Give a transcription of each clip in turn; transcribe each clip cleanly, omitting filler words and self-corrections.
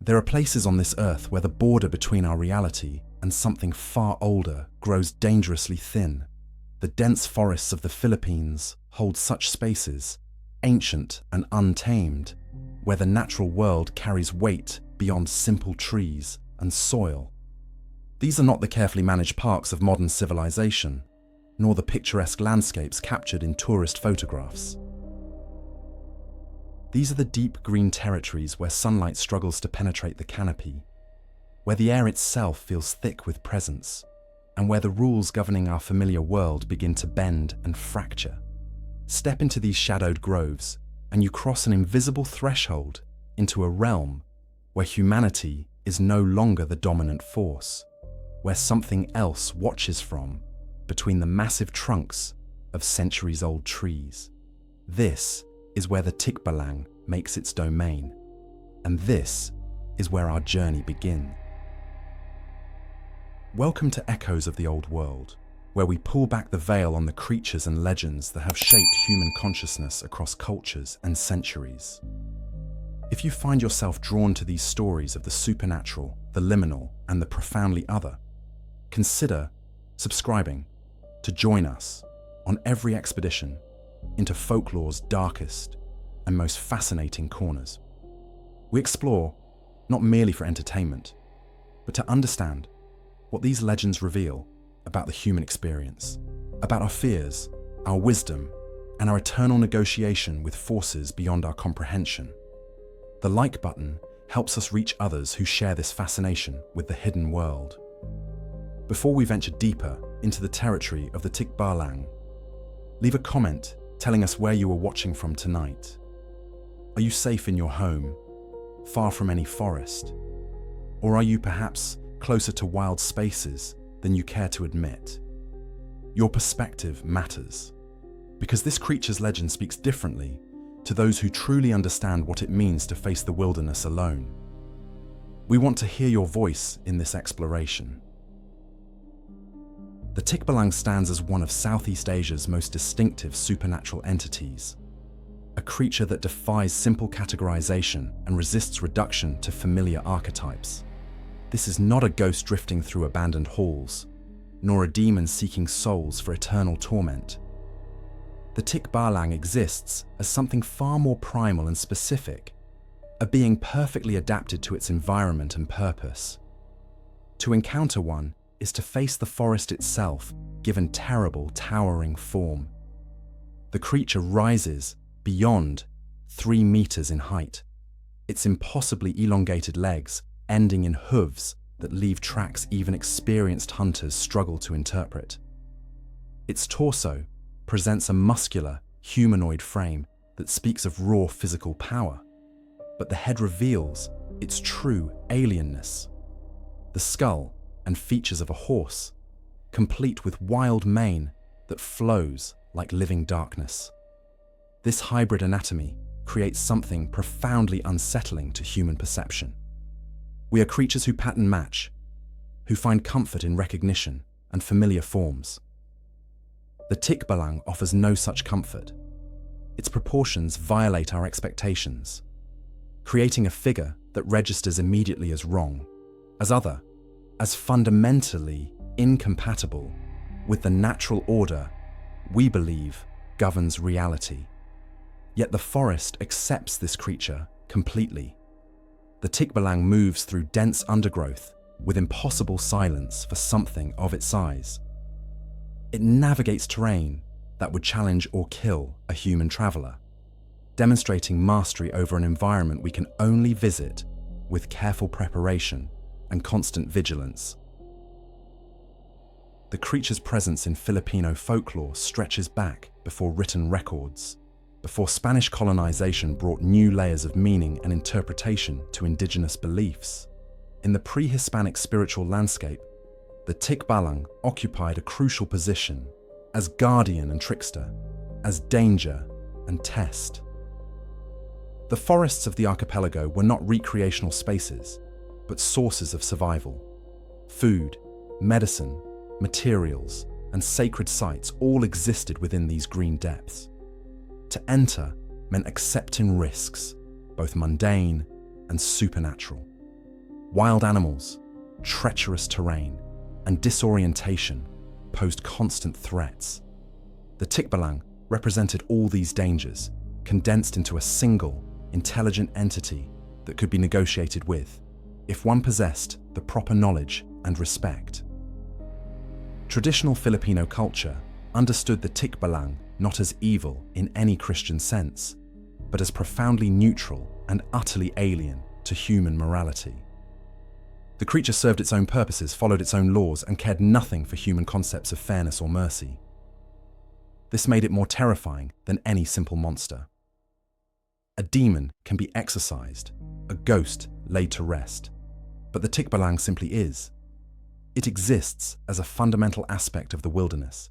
There are places on this earth where the border between our reality and something far older grows dangerously thin. The dense forests of the Philippines hold such spaces, ancient and untamed, where the natural world carries weight beyond simple trees and soil. These are not the carefully managed parks of modern civilization, nor the picturesque landscapes captured in tourist photographs. These are the deep green territories where sunlight struggles to penetrate the canopy, where the air itself feels thick with presence, and where the rules governing our familiar world begin to bend and fracture. Step into these shadowed groves, and you cross an invisible threshold into a realm where humanity is no longer the dominant force, where something else watches from between the massive trunks of centuries-old trees. This is where the Tikbalang makes its domain, and this is where our journey begins. Welcome to Echoes of the Old World, where we pull back the veil on the creatures and legends that have shaped human consciousness across cultures and centuries. If you find yourself drawn to these stories of the supernatural, the liminal, and the profoundly other, consider subscribing to join us on every expedition into folklore's darkest and most fascinating corners. We explore not merely for entertainment, but to understand what these legends reveal about the human experience, about our fears, our wisdom, and our eternal negotiation with forces beyond our comprehension. The like button helps us reach others who share this fascination with the hidden world. Before we venture deeper into the territory of the Tikbalang, leave a comment telling us where you are watching from tonight. Are you safe in your home, far from any forest? Or are you perhaps closer to wild spaces than you care to admit? Your perspective matters, because this creature's legend speaks differently to those who truly understand what it means to face the wilderness alone. We want to hear your voice in this exploration. The Tikbalang stands as one of Southeast Asia's most distinctive supernatural entities, a creature that defies simple categorization and resists reduction to familiar archetypes. This is not a ghost drifting through abandoned halls, nor a demon seeking souls for eternal torment. The Tikbalang exists as something far more primal and specific, a being perfectly adapted to its environment and purpose. To encounter one is to face the forest itself, given terrible, towering form. The creature rises beyond 3 meters in height, its impossibly elongated legs ending in hooves that leave tracks even experienced hunters struggle to interpret. Its torso presents a muscular, humanoid frame that speaks of raw physical power, but the head reveals its true alienness. The skull and features of a horse, complete with wild mane that flows like living darkness. This hybrid anatomy creates something profoundly unsettling to human perception. We are creatures who pattern match, who find comfort in recognition and familiar forms. The Tikbalang offers no such comfort. Its proportions violate our expectations, creating a figure that registers immediately as wrong, as other, as fundamentally incompatible with the natural order we believe governs reality. Yet the forest accepts this creature completely. The Tikbalang moves through dense undergrowth with impossible silence for something of its size. It navigates terrain that would challenge or kill a human traveler, demonstrating mastery over an environment we can only visit with careful preparation and constant vigilance. The creature's presence in Filipino folklore stretches back before written records, before Spanish colonization brought new layers of meaning and interpretation to indigenous beliefs. In the pre-Hispanic spiritual landscape, the Tikbalang occupied a crucial position as guardian and trickster, as danger and test. The forests of the archipelago were not recreational spaces, but sources of survival. Food, medicine, materials, and sacred sites all existed within these green depths. To enter meant accepting risks, both mundane and supernatural. Wild animals, treacherous terrain, and disorientation posed constant threats. The Tikbalang represented all these dangers, condensed into a single, intelligent entity that could be negotiated with, if one possessed the proper knowledge and respect. Traditional Filipino culture understood the Tikbalang not as evil in any Christian sense, but as profoundly neutral and utterly alien to human morality. The creature served its own purposes, followed its own laws, and cared nothing for human concepts of fairness or mercy. This made it more terrifying than any simple monster. A demon can be exorcised, a ghost laid to rest, but the Tikbalang simply is. It exists as a fundamental aspect of the wilderness,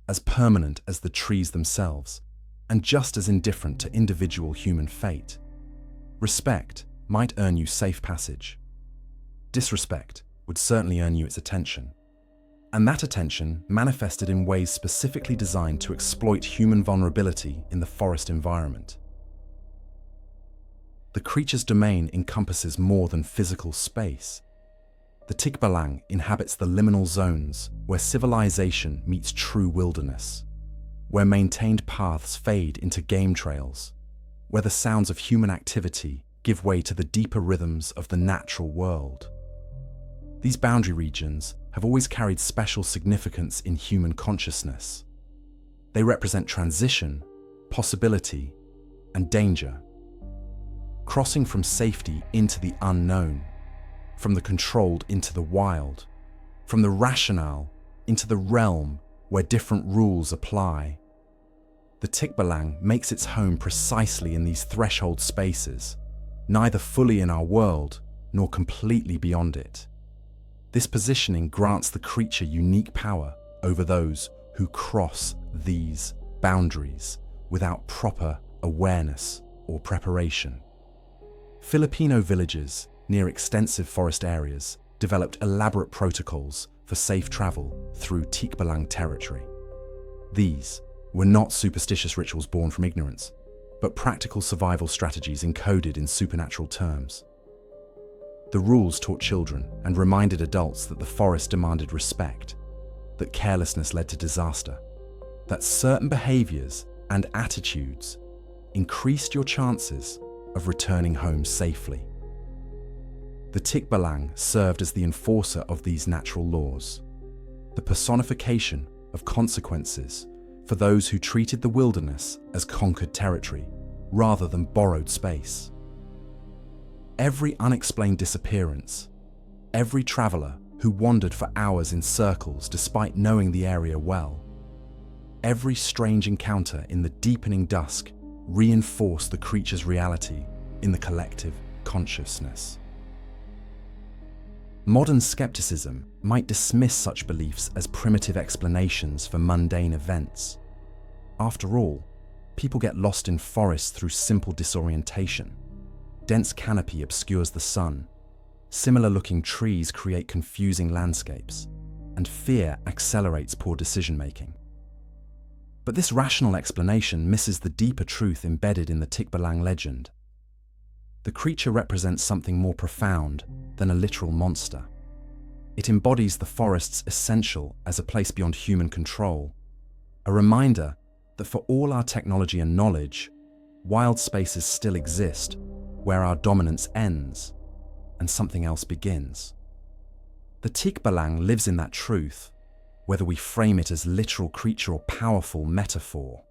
as permanent as the trees themselves, and just as indifferent to individual human fate. Respect might earn you safe passage. Disrespect would certainly earn you its attention. And that attention manifested in ways specifically designed to exploit human vulnerability in the forest environment. The creature's domain encompasses more than physical space. The Tikbalang inhabits the liminal zones where civilization meets true wilderness, where maintained paths fade into game trails, where the sounds of human activity give way to the deeper rhythms of the natural world. These boundary regions have always carried special significance in human consciousness. They represent transition, possibility, and danger. Crossing from safety into the unknown, from the controlled into the wild, from the rationale into the realm where different rules apply. The Tikbalang makes its home precisely in these threshold spaces, neither fully in our world nor completely beyond it. This positioning grants the creature unique power over those who cross these boundaries without proper awareness or preparation. Filipino villages near extensive forest areas developed elaborate protocols for safe travel through Tikbalang territory. These were not superstitious rituals born from ignorance, but practical survival strategies encoded in supernatural terms. The rules taught children and reminded adults that the forest demanded respect, that carelessness led to disaster, that certain behaviors and attitudes increased your chances of returning home safely. The Tikbalang served as the enforcer of these natural laws, the personification of consequences for those who treated the wilderness as conquered territory rather than borrowed space. Every unexplained disappearance, every traveler who wandered for hours in circles despite knowing the area well, every strange encounter in the deepening dusk reinforced the creature's reality in the collective consciousness. Modern skepticism might dismiss such beliefs as primitive explanations for mundane events. After all, people get lost in forests through simple disorientation. Dense canopy obscures the sun, similar-looking trees create confusing landscapes, and fear accelerates poor decision-making. But this rational explanation misses the deeper truth embedded in the Tikbalang legend. The creature represents something more profound than a literal monster. It embodies the forest's essential as a place beyond human control, a reminder that for all our technology and knowledge, wild spaces still exist where our dominance ends and something else begins. The Tikbalang lives in that truth, whether we frame it as literal creature or powerful metaphor.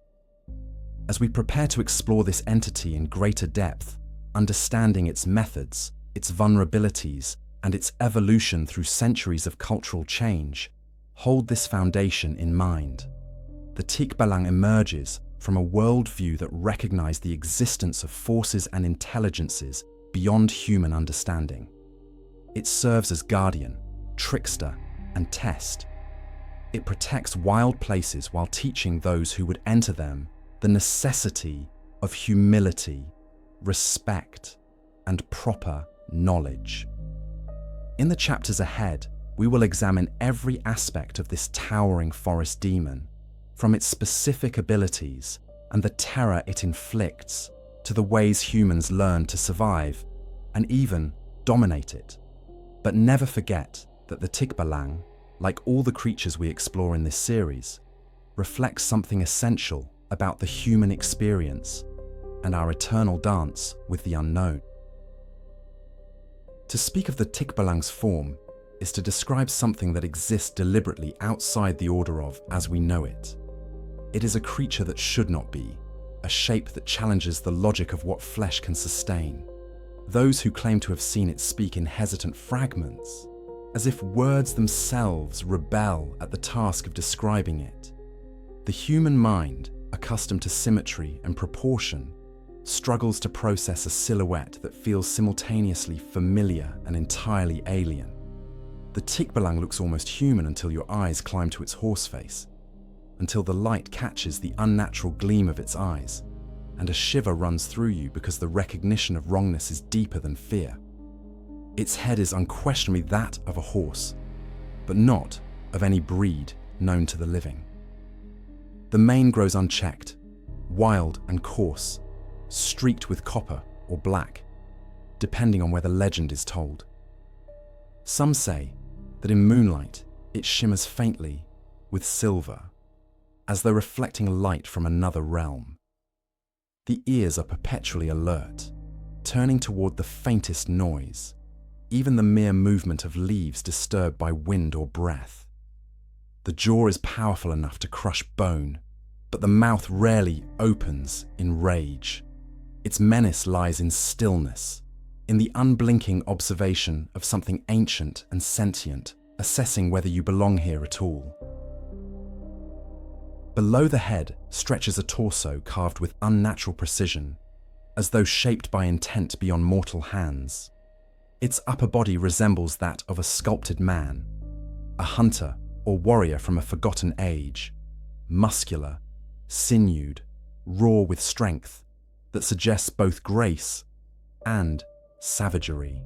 As we prepare to explore this entity in greater depth, understanding its methods, its vulnerabilities, and its evolution through centuries of cultural change, hold this foundation in mind. The Tikbalang emerges from a worldview that recognized the existence of forces and intelligences beyond human understanding. It serves as guardian, trickster, and test. It protects wild places while teaching those who would enter them the necessity of humility, respect, and proper knowledge. In the chapters ahead, we will examine every aspect of this towering forest demon, from its specific abilities and the terror it inflicts to the ways humans learn to survive and even dominate it. But never forget that the Tikbalang, like all the creatures we explore in this series, reflects something essential about the human experience and our eternal dance with the unknown. To speak of the Tikbalang's form is to describe something that exists deliberately outside the order of as we know it. It is a creature that should not be, a shape that challenges the logic of what flesh can sustain. Those who claim to have seen it speak in hesitant fragments, as if words themselves rebel at the task of describing it. The human mind, accustomed to symmetry and proportion, struggles to process a silhouette that feels simultaneously familiar and entirely alien. The Tikbalang looks almost human until your eyes climb to its horse face, until the light catches the unnatural gleam of its eyes, and a shiver runs through you because the recognition of wrongness is deeper than fear. Its head is unquestionably that of a horse, but not of any breed known to the living. The mane grows unchecked, wild and coarse, streaked with copper or black, depending on where the legend is told. Some say that in moonlight it shimmers faintly with silver, as though reflecting light from another realm. The ears are perpetually alert, turning toward the faintest noise, even the mere movement of leaves disturbed by wind or breath. The jaw is powerful enough to crush bone, but the mouth rarely opens in rage. Its menace lies in stillness, in the unblinking observation of something ancient and sentient, assessing whether you belong here at all. Below the head stretches a torso carved with unnatural precision, as though shaped by intent beyond mortal hands. Its upper body resembles that of a sculpted man, a hunter or warrior from a forgotten age, muscular, sinewed, raw with strength that suggests both grace and savagery.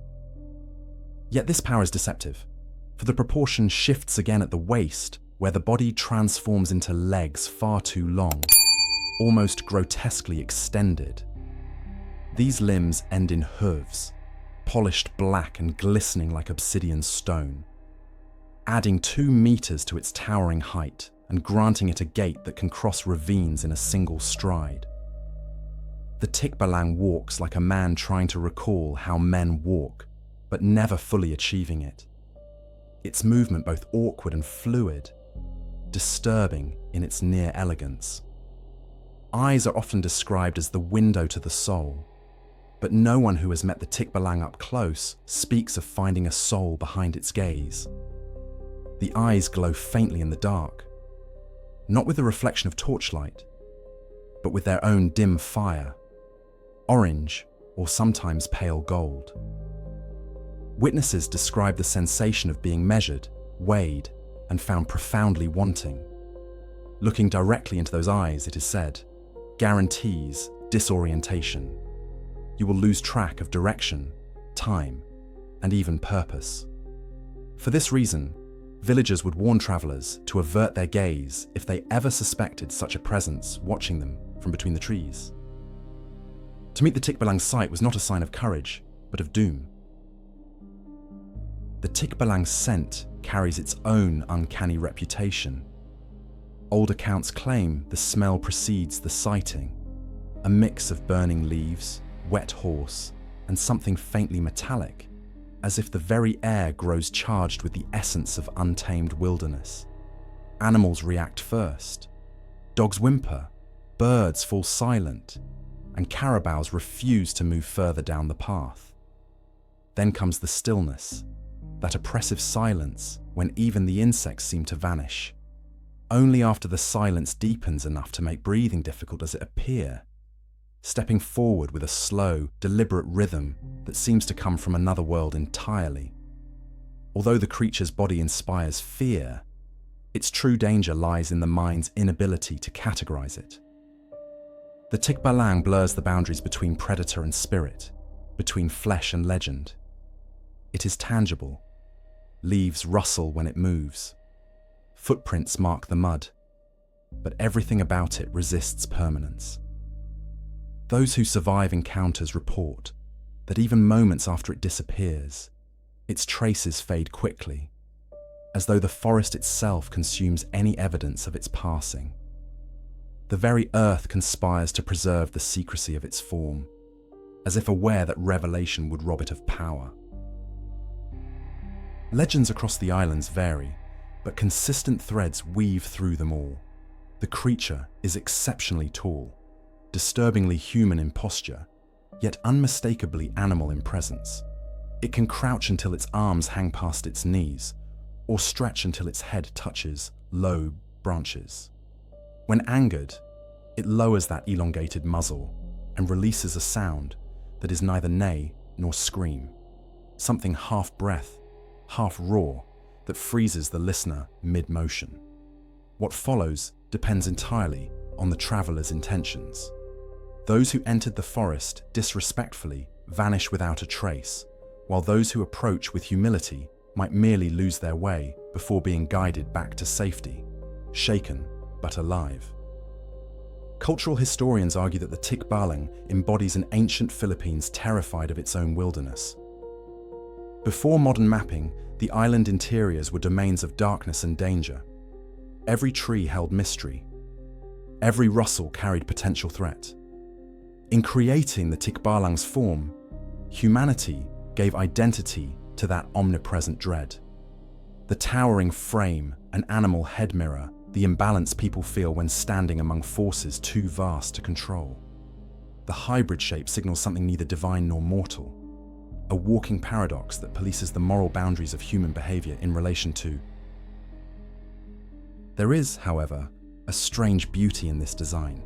Yet this power is deceptive, for the proportion shifts again at the waist, where the body transforms into legs far too long, almost grotesquely extended. These limbs end in hooves, polished black and glistening like obsidian stone, adding 2 meters to its towering height and granting it a gait that can cross ravines in a single stride. The Tikbalang walks like a man trying to recall how men walk, but never fully achieving it. Its movement both awkward and fluid, disturbing in its near elegance. Eyes are often described as the window to the soul, but no one who has met the Tikbalang up close speaks of finding a soul behind its gaze. The eyes glow faintly in the dark, not with the reflection of torchlight, but with their own dim fire, orange or sometimes pale gold. Witnesses describe the sensation of being measured, weighed, and found profoundly wanting. Looking directly into those eyes, it is said, guarantees disorientation. You will lose track of direction, time, and even purpose. For this reason, villagers would warn travelers to avert their gaze if they ever suspected such a presence watching them from between the trees. To meet the Tikbalang's sight was not a sign of courage, but of doom. The Tikbalang's scent carries its own uncanny reputation. Old accounts claim the smell precedes the sighting, a mix of burning leaves, wet horse, and something faintly metallic, as if the very air grows charged with the essence of untamed wilderness. Animals react first. Dogs whimper, birds fall silent, and carabaos refuse to move further down the path. Then comes the stillness, that oppressive silence when even the insects seem to vanish. Only after the silence deepens enough to make breathing difficult does it appear, stepping forward with a slow, deliberate rhythm that seems to come from another world entirely. Although the creature's body inspires fear, its true danger lies in the mind's inability to categorize it. The Tikbalang blurs the boundaries between predator and spirit, between flesh and legend. It is tangible. Leaves rustle when it moves. Footprints mark the mud, but everything about it resists permanence. Those who survive encounters report that even moments after it disappears, Its traces fade quickly, as though the forest itself consumes any evidence of its passing. The very earth conspires to preserve the secrecy of its form, as if aware that revelation would rob it of power. Legends across the islands vary, but consistent threads weave through them all. The creature is exceptionally tall, disturbingly human in posture, yet unmistakably animal in presence. It can crouch until its arms hang past its knees, or stretch until its head touches low branches. When angered, it lowers that elongated muzzle and releases a sound that is neither neigh nor scream, something half breath, half roar that freezes the listener mid-motion. What follows depends entirely on the traveler's intentions. Those who entered the forest disrespectfully vanish without a trace, while those who approach with humility might merely lose their way before being guided back to safety, shaken but alive. Cultural historians argue that the Tikbalang embodies an ancient Philippines terrified of its own wilderness. Before modern mapping, the island interiors were domains of darkness and danger. Every tree held mystery. Every rustle carried potential threat. In creating the Tikbalang's form, humanity gave identity to that omnipresent dread. The towering frame, an animal head mirror, the imbalance people feel when standing among forces too vast to control. The hybrid shape signals something neither divine nor mortal, a walking paradox that polices the moral boundaries of human behavior in relation to. There is, however, a strange beauty in this design.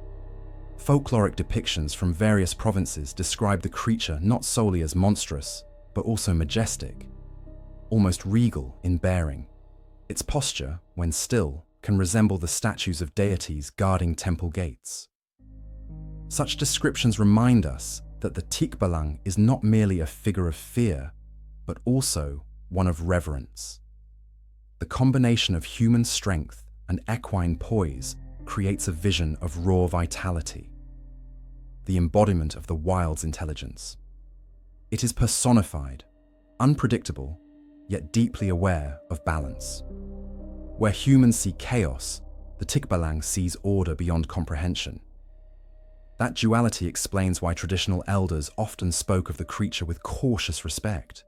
Folkloric depictions from various provinces describe the creature not solely as monstrous, but also majestic, almost regal in bearing. Its posture, when still, can resemble the statues of deities guarding temple gates. Such descriptions remind us that the Tikbalang is not merely a figure of fear, but also one of reverence. The combination of human strength and equine poise creates a vision of raw vitality, the embodiment of the wild's intelligence. It is personified, unpredictable, yet deeply aware of balance. Where humans see chaos, the Tikbalang sees order beyond comprehension. That duality explains why traditional elders often spoke of the creature with cautious respect.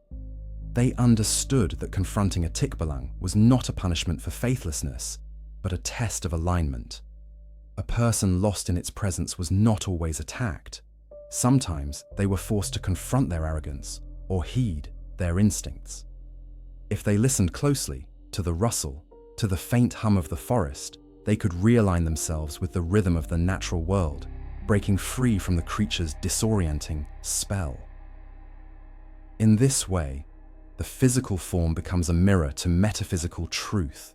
They understood that confronting a Tikbalang was not a punishment for faithlessness, but a test of alignment. A person lost in its presence was not always attacked. Sometimes they were forced to confront their arrogance or heed their instincts. If they listened closely to the rustle, to the faint hum of the forest, they could realign themselves with the rhythm of the natural world, breaking free from the creature's disorienting spell. In this way, the physical form becomes a mirror to metaphysical truth.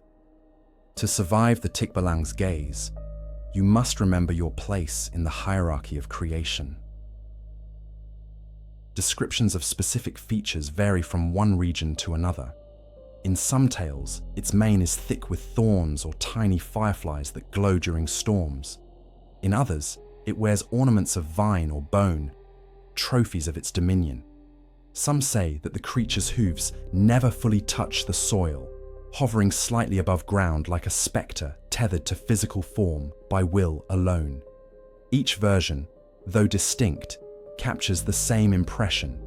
To survive the Tikbalang's gaze, you must remember your place in the hierarchy of creation. Descriptions of specific features vary from one region to another. In some tales, its mane is thick with thorns or tiny fireflies that glow during storms. In others, it wears ornaments of vine or bone, trophies of its dominion. Some say that the creature's hooves never fully touch the soil, hovering slightly above ground like a spectre tethered to physical form by will alone. Each version, though distinct, captures the same impression,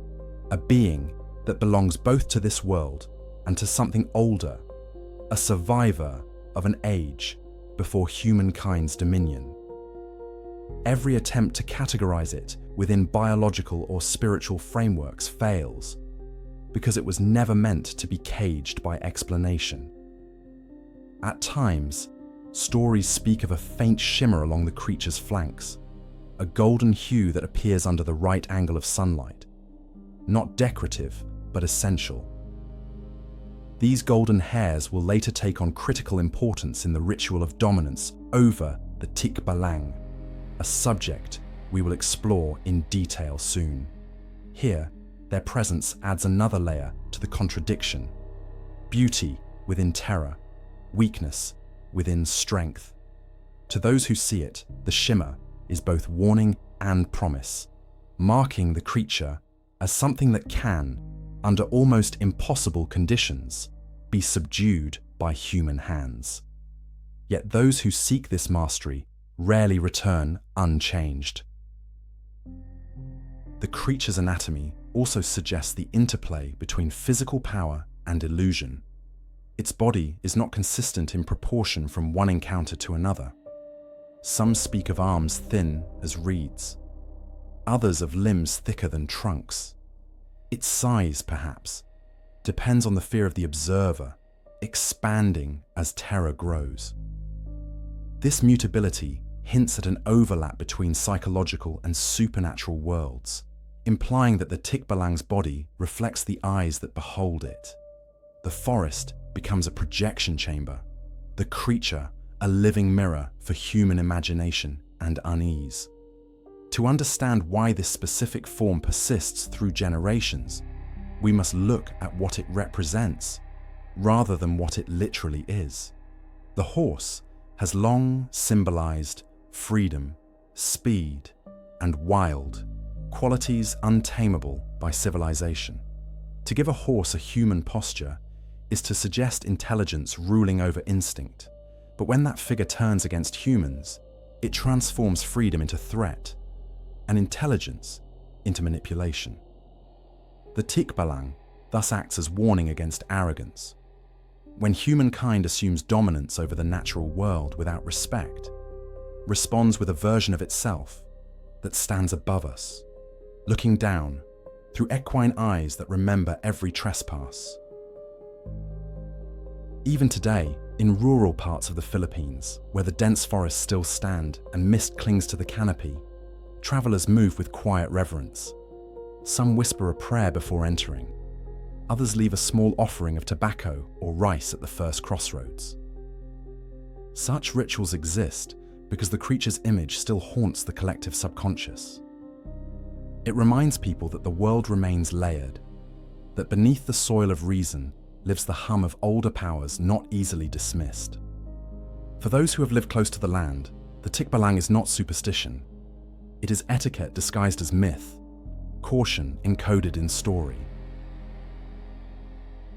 a being that belongs both to this world and to something older, a survivor of an age before humankind's dominion. Every attempt to categorize it within biological or spiritual frameworks fails, because it was never meant to be caged by explanation. At times, stories speak of a faint shimmer along the creature's flanks, a golden hue that appears under the right angle of sunlight, not decorative, but essential. These golden hairs will later take on critical importance in the ritual of dominance over the Tikbalang, a subject we will explore in detail soon. Here, their presence adds another layer to the contradiction: beauty within terror, weakness within strength. To those who see it, the shimmer is both warning and promise, marking the creature as something that can under almost impossible conditions, be subdued by human hands. Yet those who seek this mastery rarely return unchanged. The creature's anatomy also suggests the interplay between physical power and illusion. Its body is not consistent in proportion from one encounter to another. Some speak of arms thin as reeds, others of limbs thicker than trunks. Its size, perhaps, depends on the fear of the observer, expanding as terror grows. This mutability hints at an overlap between psychological and supernatural worlds, implying that the Tikbalang's body reflects the eyes that behold it. The forest becomes a projection chamber, the creature a living mirror for human imagination and unease. To understand why this specific form persists through generations, we must look at what it represents, rather than what it literally is. The horse has long symbolized freedom, speed, and wild, qualities untamable by civilization. To give a horse a human posture is to suggest intelligence ruling over instinct, but when that figure turns against humans, it transforms freedom into threat, and intelligence into manipulation. The Tikbalang thus acts as warning against arrogance. When humankind assumes dominance over the natural world without respect, responds with a version of itself that stands above us, looking down through equine eyes that remember every trespass. Even today, in rural parts of the Philippines, where the dense forests still stand and mist clings to the canopy, travelers move with quiet reverence. Some whisper a prayer before entering. Others leave a small offering of tobacco or rice at the first crossroads. Such rituals exist because the creature's image still haunts the collective subconscious. It reminds people that the world remains layered, that beneath the soil of reason lives the hum of older powers not easily dismissed. For those who have lived close to the land, the Tikbalang is not superstition. It is etiquette disguised as myth, caution encoded in story.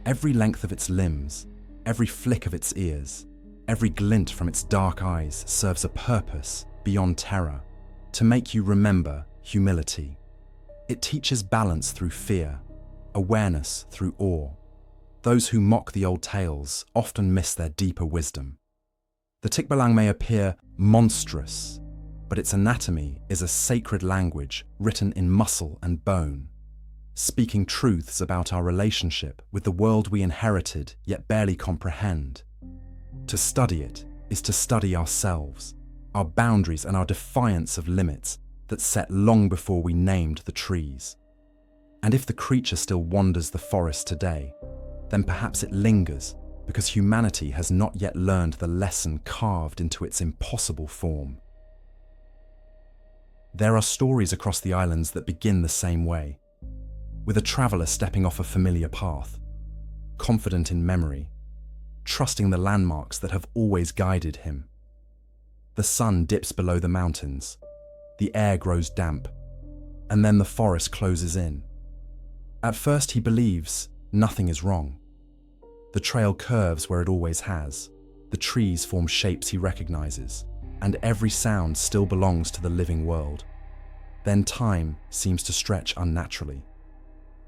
Every length of its limbs, every flick of its ears, every glint from its dark eyes serves a purpose beyond terror, to make you remember humility. It teaches balance through fear, awareness through awe. Those who mock the old tales often miss their deeper wisdom. The Tikbalang may appear monstrous, but its anatomy is a sacred language written in muscle and bone, speaking truths about our relationship with the world we inherited yet barely comprehend. To study it is to study ourselves, our boundaries and our defiance of limits that set long before we named the trees. And if the creature still wanders the forest today, then perhaps it lingers because humanity has not yet learned the lesson carved into its impossible form. There are stories across the islands that begin the same way, with a traveller stepping off a familiar path, confident in memory, trusting the landmarks that have always guided him. The sun dips below the mountains, the air grows damp, and then the forest closes in. At first he believes nothing is wrong. The trail curves where it always has, the trees form shapes he recognizes, and every sound still belongs to the living world. Then time seems to stretch unnaturally.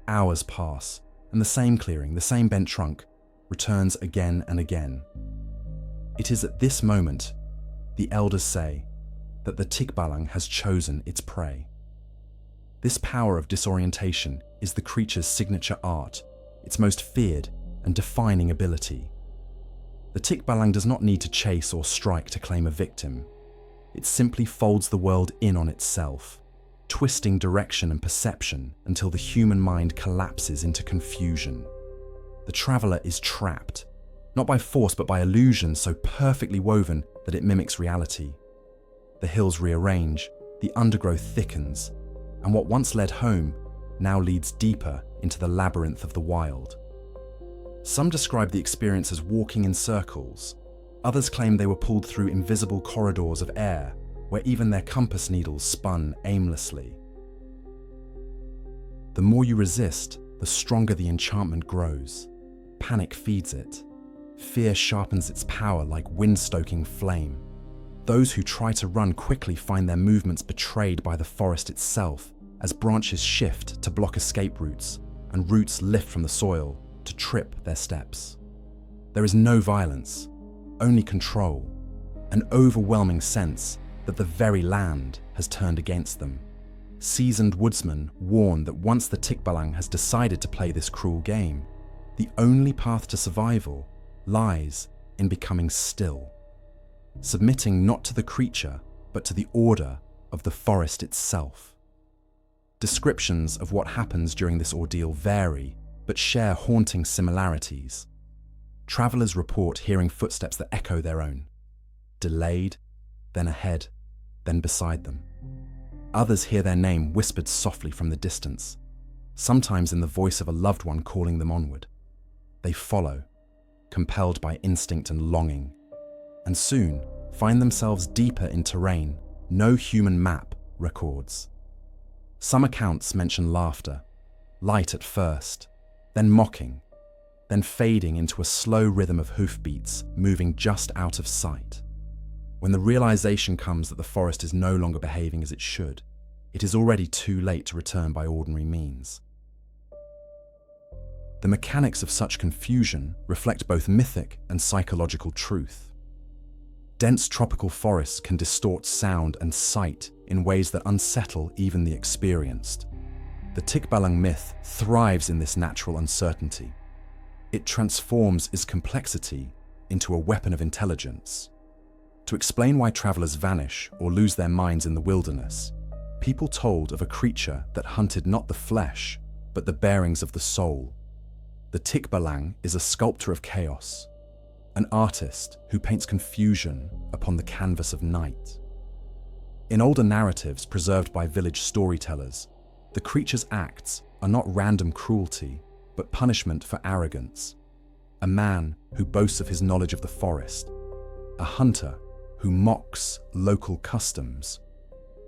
Hours pass, and the same clearing, the same bent trunk, returns again and again. It is at this moment, the elders say, that the Tikbalang has chosen its prey. This power of disorientation is the creature's signature art, its most feared and defining ability. The Tikbalang does not need to chase or strike to claim a victim. It simply folds the world in on itself, twisting direction and perception until the human mind collapses into confusion. The traveller is trapped, not by force but by illusion so perfectly woven that it mimics reality. The hills rearrange, the undergrowth thickens, and what once led home now leads deeper into the labyrinth of the wild. Some describe the experience as walking in circles. Others claim they were pulled through invisible corridors of air, where even their compass needles spun aimlessly. The more you resist, the stronger the enchantment grows. Panic feeds it. Fear sharpens its power like wind-stoking flame. Those who try to run quickly find their movements betrayed by the forest itself as branches shift to block escape routes and roots lift from the soil to trip their steps. There is no violence, only control, an overwhelming sense that the very land has turned against them. Seasoned woodsmen warn that once the Tikbalang has decided to play this cruel game, the only path to survival lies in becoming still, submitting not to the creature, but to the order of the forest itself. Descriptions of what happens during this ordeal vary, but share haunting similarities. Travelers report hearing footsteps that echo their own, delayed, then ahead, then beside them. Others hear their name whispered softly from the distance, sometimes in the voice of a loved one calling them onward. They follow, compelled by instinct and longing, and soon find themselves deeper in terrain no human map records. Some accounts mention laughter, light at first, then mocking, then fading into a slow rhythm of hoofbeats moving just out of sight. When the realization comes that the forest is no longer behaving as it should, it is already too late to return by ordinary means. The mechanics of such confusion reflect both mythic and psychological truth. Dense tropical forests can distort sound and sight in ways that unsettle even the experienced. The Tikbalang myth thrives in this natural uncertainty. It transforms its complexity into a weapon of intelligence. To explain why travelers vanish or lose their minds in the wilderness, people told of a creature that hunted not the flesh, but the bearings of the soul. The Tikbalang is a sculptor of chaos, an artist who paints confusion upon the canvas of night. In older narratives preserved by village storytellers, the creature's acts are not random cruelty, but punishment for arrogance. A man who boasts of his knowledge of the forest, a hunter who mocks local customs,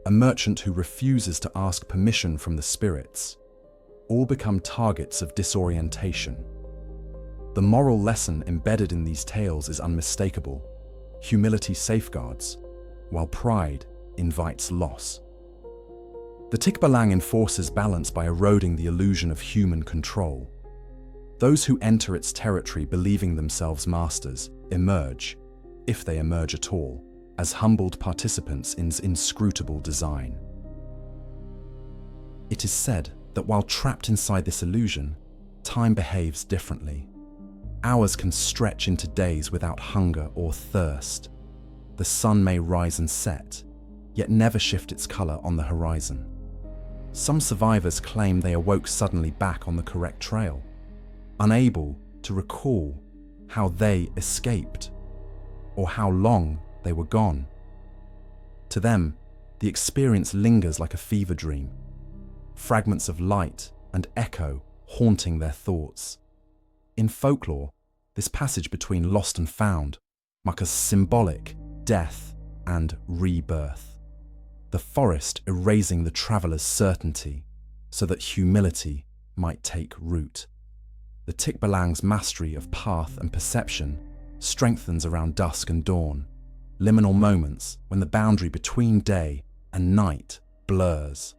a merchant who refuses to ask permission from the spirits, all become targets of disorientation. The moral lesson embedded in these tales is unmistakable. Humility safeguards, while pride invites loss. The Tikbalang enforces balance by eroding the illusion of human control. Those who enter its territory believing themselves masters emerge, if they emerge at all, as humbled participants in its inscrutable design. It is said that while trapped inside this illusion, time behaves differently. Hours can stretch into days without hunger or thirst. The sun may rise and set, yet never shift its color on the horizon. Some survivors claim they awoke suddenly back on the correct trail, unable to recall how they escaped or how long they were gone. To them, the experience lingers like a fever dream, fragments of light and echo haunting their thoughts. In folklore, this passage between lost and found marks symbolic death and rebirth, the forest erasing the traveler's certainty so that humility might take root. The Tikbalang's mastery of path and perception strengthens around dusk and dawn, liminal moments when the boundary between day and night blurs.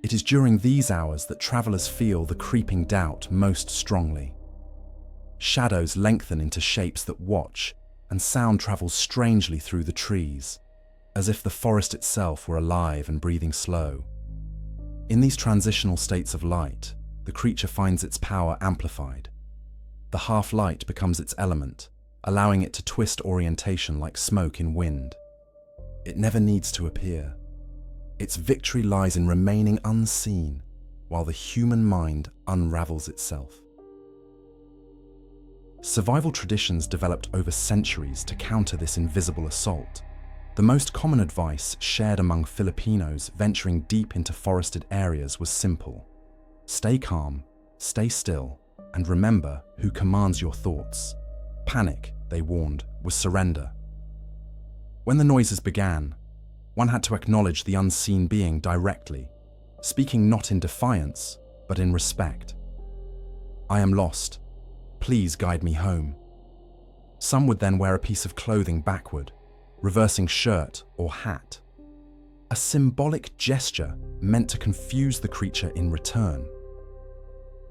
It is during these hours that travelers feel the creeping doubt most strongly. Shadows lengthen into shapes that watch, and sound travels strangely through the trees, as if the forest itself were alive and breathing slow. In these transitional states of light, the creature finds its power amplified. The half-light becomes its element, allowing it to twist orientation like smoke in wind. It never needs to appear. Its victory lies in remaining unseen while the human mind unravels itself. Survival traditions developed over centuries to counter this invisible assault. The most common advice shared among Filipinos venturing deep into forested areas was simple. Stay calm, stay still, and remember who commands your thoughts. Panic, they warned, was surrender. When the noises began, one had to acknowledge the unseen being directly, speaking not in defiance, but in respect. "I am lost. Please guide me home." Some would then wear a piece of clothing backward, reversing shirt or hat. A symbolic gesture meant to confuse the creature in return.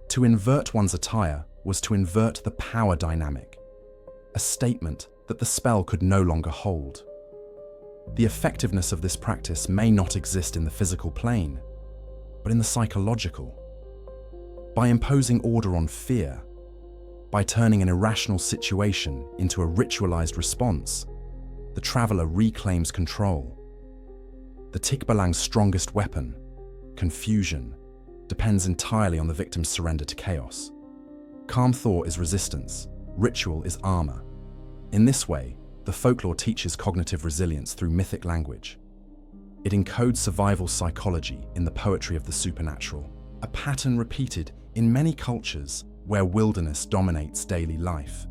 To invert one's attire was to invert the power dynamic, a statement that the spell could no longer hold. The effectiveness of this practice may not exist in the physical plane, but in the psychological. By imposing order on fear, by turning an irrational situation into a ritualized response, the traveler reclaims control. The Tikbalang's strongest weapon, confusion, depends entirely on the victim's surrender to chaos. Calm thought is resistance, ritual is armor. In this way, the folklore teaches cognitive resilience through mythic language. It encodes survival psychology in the poetry of the supernatural, a pattern repeated in many cultures where wilderness dominates daily life.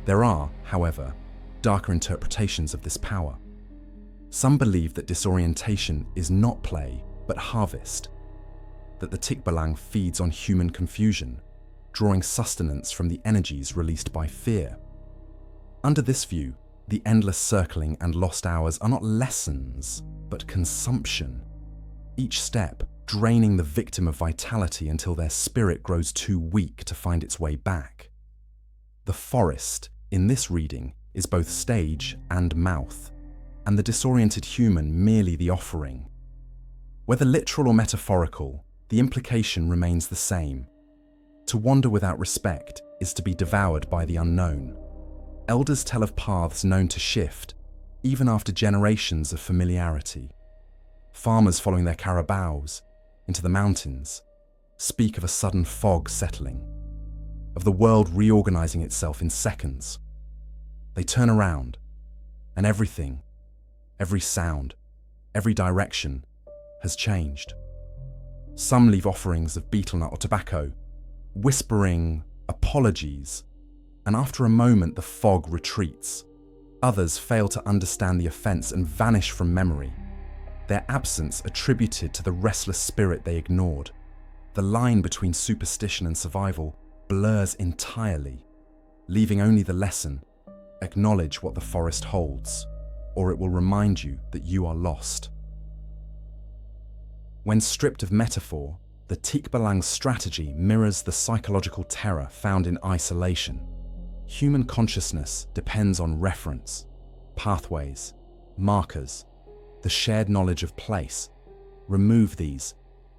There are, however, darker interpretations of this power. Some believe that disorientation is not play, but harvest, that the Tikbalang feeds on human confusion, drawing sustenance from the energies released by fear. Under this view, the endless circling and lost hours are not lessons, but consumption. Each step draining the victim of vitality until their spirit grows too weak to find its way back. The forest, in this reading, is both stage and mouth, and the disoriented human merely the offering. Whether literal or metaphorical, the implication remains the same. To wander without respect is to be devoured by the unknown. Elders tell of paths known to shift, even after generations of familiarity. Farmers following their carabaos into the mountains speak of a sudden fog settling, of the world reorganizing itself in seconds. They turn around, and everything, every sound, every direction has changed. Some leave offerings of betel nut or tobacco, whispering apologies, and after a moment the fog retreats. Others fail to understand the offense and vanish from memory, their absence attributed to the restless spirit they ignored. The line between superstition and survival blurs entirely, leaving only the lesson: acknowledge what the forest holds, or it will remind you that you are lost. When stripped of metaphor, the Tikbalang's strategy mirrors the psychological terror found in isolation. Human consciousness depends on reference, pathways, markers, the shared knowledge of place. Remove these,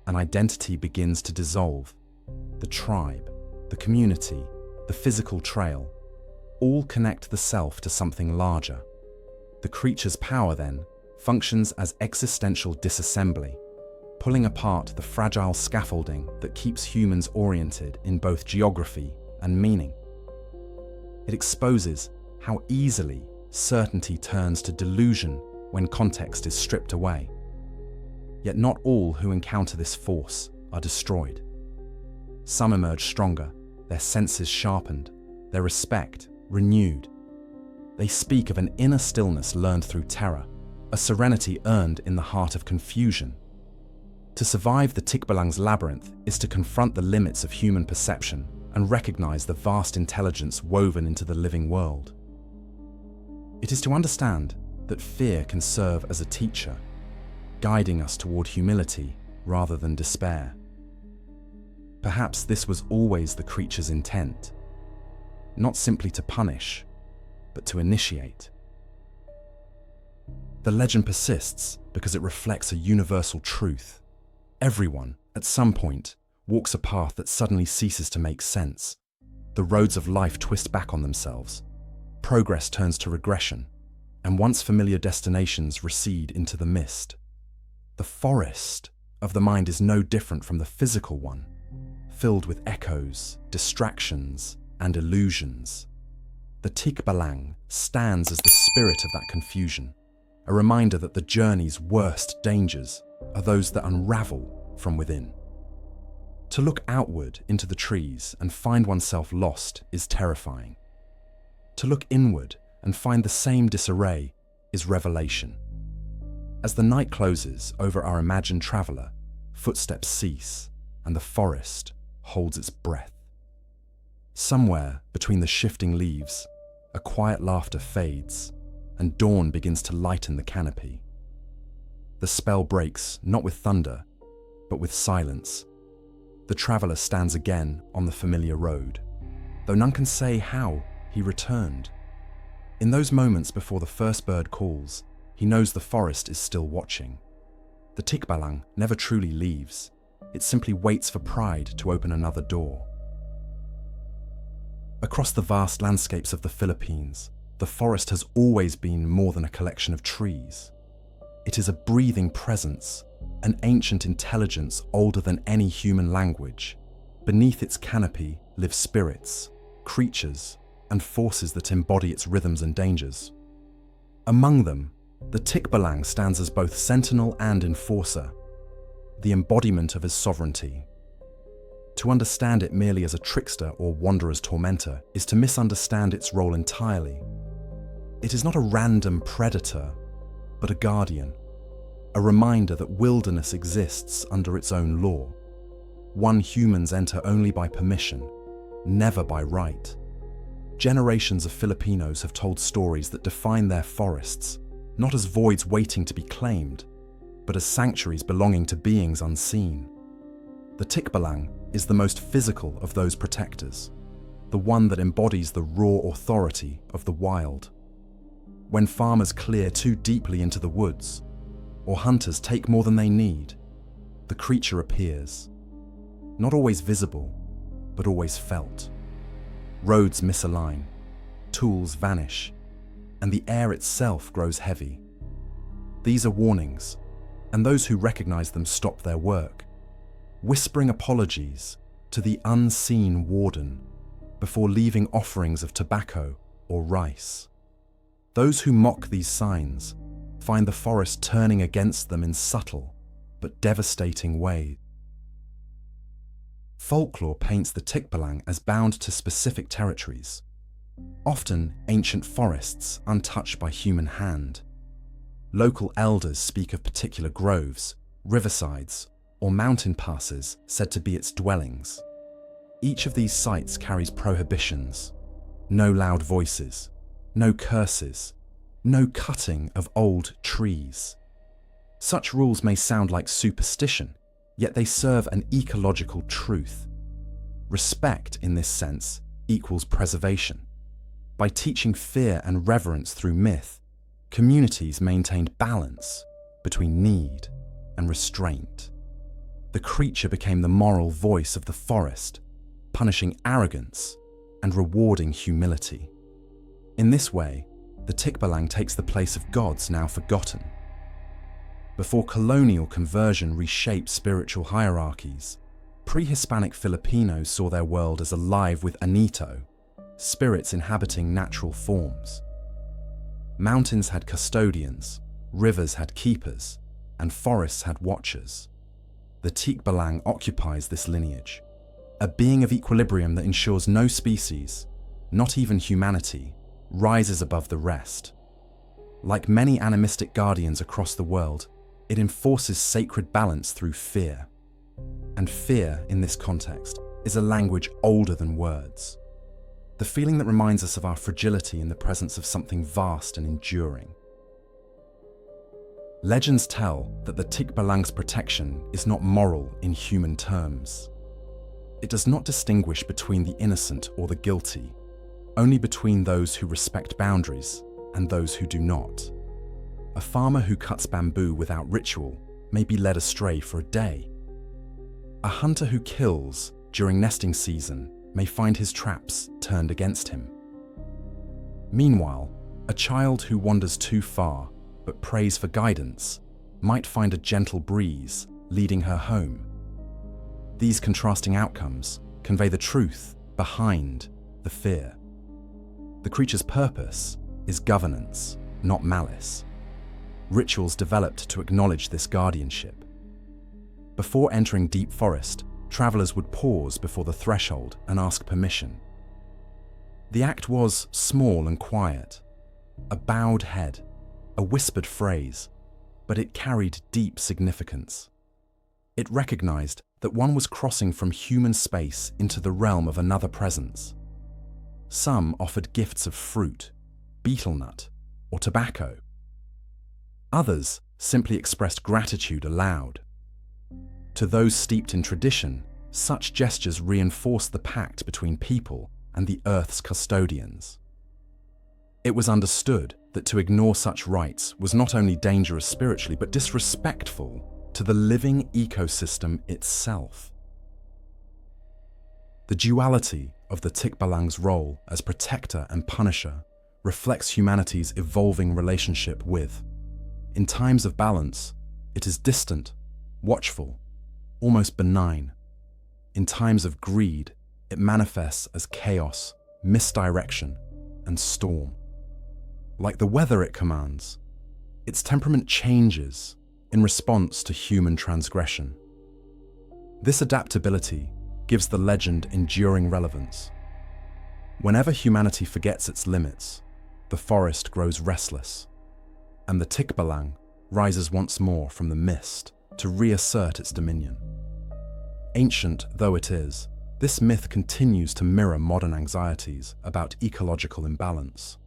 and identity begins to dissolve. The tribe, the community, the physical trail, all connect the self to something larger. The creature's power, then, functions as existential disassembly, pulling apart the fragile scaffolding that keeps humans oriented in both geography and meaning. It exposes how easily certainty turns to delusion when context is stripped away. Yet not all who encounter this force are destroyed. Some emerge stronger, their senses sharpened, their respect renewed. They speak of an inner stillness learned through terror, a serenity earned in the heart of confusion. To survive the Tikbalang's labyrinth is to confront the limits of human perception and recognize the vast intelligence woven into the living world. It is to understand that fear can serve as a teacher, guiding us toward humility rather than despair. Perhaps this was always the creature's intent, not simply to punish, but to initiate. The legend persists because it reflects a universal truth. Everyone, at some point, walks a path that suddenly ceases to make sense. The roads of life twist back on themselves. Progress turns to regression, and once familiar destinations recede into the mist. The forest of the mind is no different from the physical one, filled with echoes, distractions, and illusions. The Tikbalang stands as the spirit of that confusion, a reminder that the journey's worst dangers are those that unravel from within. To look outward into the trees and find oneself lost is terrifying. To look inward and find the same disarray is revelation. As the night closes over our imagined traveler, footsteps cease, and the forest holds its breath. Somewhere between the shifting leaves, a quiet laughter fades, and dawn begins to lighten the canopy. The spell breaks not with thunder, but with silence. The traveller stands again on the familiar road, though none can say how he returned. In those moments before the first bird calls, he knows the forest is still watching. The Tikbalang never truly leaves. It simply waits for pride to open another door. Across the vast landscapes of the Philippines, the forest has always been more than a collection of trees. It is a breathing presence, an ancient intelligence older than any human language. Beneath its canopy live spirits, creatures, and forces that embody its rhythms and dangers. Among them, the Tikbalang stands as both sentinel and enforcer, the embodiment of his sovereignty. To understand it merely as a trickster or wanderer's tormentor is to misunderstand its role entirely. It is not a random predator, but a guardian, a reminder that wilderness exists under its own law, one humans enter only by permission, never by right. Generations of Filipinos have told stories that define their forests, not as voids waiting to be claimed, but as sanctuaries belonging to beings unseen. The Tikbalang is the most physical of those protectors, the one that embodies the raw authority of the wild. When farmers clear too deeply into the woods, or hunters take more than they need, the creature appears, not always visible, but always felt. Roads misalign, tools vanish, and the air itself grows heavy. These are warnings, and those who recognize them stop their work, whispering apologies to the unseen warden before leaving offerings of tobacco or rice. Those who mock these signs find the forest turning against them in subtle but devastating ways. Folklore paints the Tikbalang as bound to specific territories, often ancient forests untouched by human hand. Local elders speak of particular groves, riversides, or mountain passes said to be its dwellings. Each of these sites carries prohibitions: no loud voices, no curses, no cutting of old trees. Such rules may sound like superstition, yet they serve an ecological truth. Respect, in this sense, equals preservation. By teaching fear and reverence through myth, communities maintained balance between need and restraint. The creature became the moral voice of the forest, punishing arrogance and rewarding humility. In this way, the Tikbalang takes the place of gods now forgotten. Before colonial conversion reshaped spiritual hierarchies, pre-Hispanic Filipinos saw their world as alive with anito, spirits inhabiting natural forms. Mountains had custodians, rivers had keepers, and forests had watchers. The Tikbalang occupies this lineage, a being of equilibrium that ensures no species, not even humanity, rises above the rest. Like many animistic guardians across the world, it enforces sacred balance through fear. And fear, in this context, is a language older than words. The feeling that reminds us of our fragility in the presence of something vast and enduring. Legends tell that the Tikbalang's protection is not moral in human terms. It does not distinguish between the innocent or the guilty, only between those who respect boundaries and those who do not. A farmer who cuts bamboo without ritual may be led astray for a day. A hunter who kills during nesting season may find his traps turned against him. Meanwhile, a child who wanders too far but prays for guidance might find a gentle breeze leading her home. These contrasting outcomes convey the truth behind the fear. The creature's purpose is governance, not malice. Rituals developed to acknowledge this guardianship. Before entering deep forest, travelers would pause before the threshold and ask permission. The act was small and quiet, a bowed head, a whispered phrase, but it carried deep significance. It recognized that one was crossing from human space into the realm of another presence. Some offered gifts of fruit, betel nut, or tobacco. Others simply expressed gratitude aloud. To those steeped in tradition, such gestures reinforced the pact between people and the Earth's custodians. It was understood that to ignore such rites was not only dangerous spiritually, but disrespectful to the living ecosystem itself. The duality of the Tikbalang's role as protector and punisher reflects humanity's evolving relationship with. In times of balance, it is distant, watchful, almost benign. In times of greed, it manifests as chaos, misdirection, and storm. Like the weather it commands, its temperament changes in response to human transgression. This adaptability gives the legend enduring relevance. Whenever humanity forgets its limits, the forest grows restless, and the Tikbalang rises once more from the mist to reassert its dominion. Ancient though it is, this myth continues to mirror modern anxieties about ecological imbalance.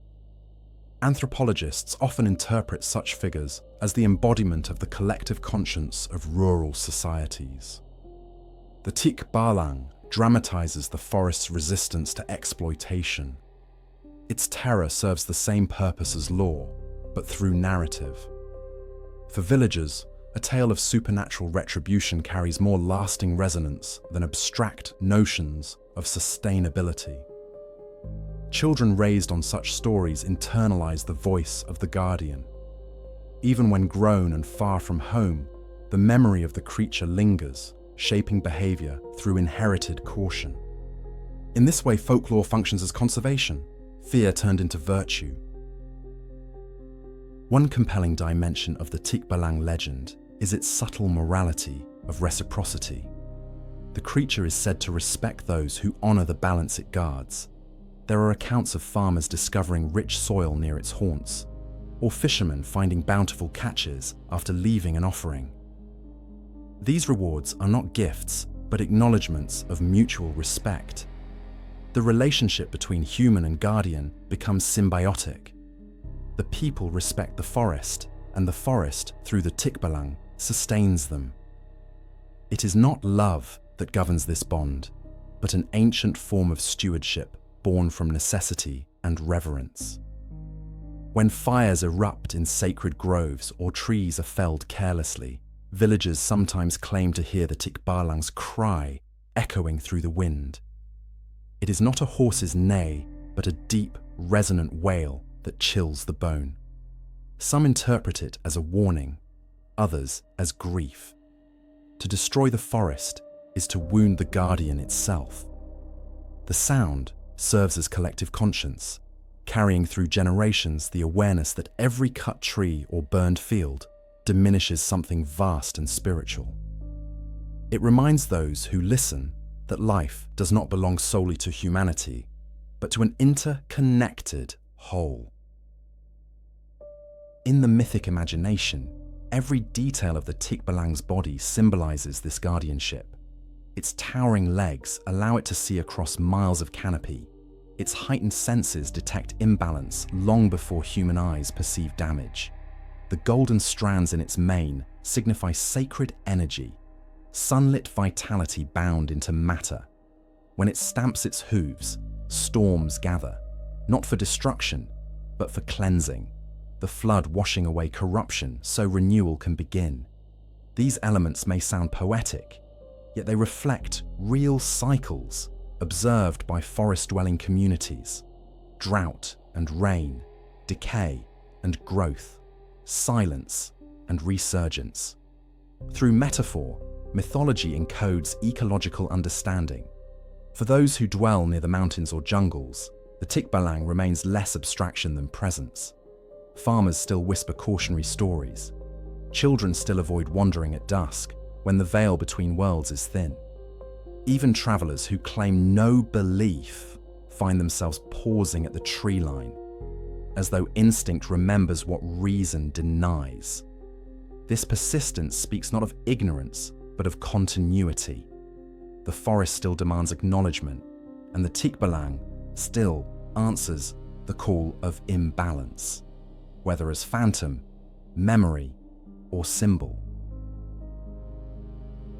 Anthropologists often interpret such figures as the embodiment of the collective conscience of rural societies. The Tikbalang dramatizes the forest's resistance to exploitation. Its terror serves the same purpose as law, but through narrative. For villagers, a tale of supernatural retribution carries more lasting resonance than abstract notions of sustainability. Children raised on such stories internalize the voice of the guardian. Even when grown and far from home, the memory of the creature lingers, shaping behavior through inherited caution. In this way, folklore functions as conservation, fear turned into virtue. One compelling dimension of the Tikbalang legend is its subtle morality of reciprocity. The creature is said to respect those who honor the balance it guards. There are accounts of farmers discovering rich soil near its haunts, or fishermen finding bountiful catches after leaving an offering. These rewards are not gifts, but acknowledgements of mutual respect. The relationship between human and guardian becomes symbiotic. The people respect the forest, and the forest, through the Tikbalang, sustains them. It is not love that governs this bond, but an ancient form of stewardship born from necessity and reverence. When fires erupt in sacred groves or trees are felled carelessly, villagers sometimes claim to hear the Tikbalang's cry echoing through the wind. It is not a horse's neigh, but a deep, resonant wail that chills the bone. Some interpret it as a warning, others as grief. To destroy the forest is to wound the guardian itself. The sound serves as collective conscience, carrying through generations the awareness that every cut tree or burned field diminishes something vast and spiritual. It reminds those who listen that life does not belong solely to humanity, but to an interconnected whole. In the mythic imagination, every detail of the Tikbalang's body symbolizes this guardianship. Its towering legs allow it to see across miles of canopy. Its heightened senses detect imbalance long before human eyes perceive damage. The golden strands in its mane signify sacred energy, sunlit vitality bound into matter. When it stamps its hooves, storms gather, not for destruction, but for cleansing, the flood washing away corruption so renewal can begin. These elements may sound poetic, yet they reflect real cycles observed by forest-dwelling communities: drought and rain, decay and growth, silence and resurgence. Through metaphor, mythology encodes ecological understanding. For those who dwell near the mountains or jungles, the Tikbalang remains less abstraction than presence. Farmers still whisper cautionary stories. Children still avoid wandering at dusk when the veil between worlds is thin. Even travelers who claim no belief find themselves pausing at the tree line, as though instinct remembers what reason denies. This persistence speaks not of ignorance, but of continuity. The forest still demands acknowledgement, and the Tikbalang still answers the call of imbalance, whether as phantom, memory, or symbol.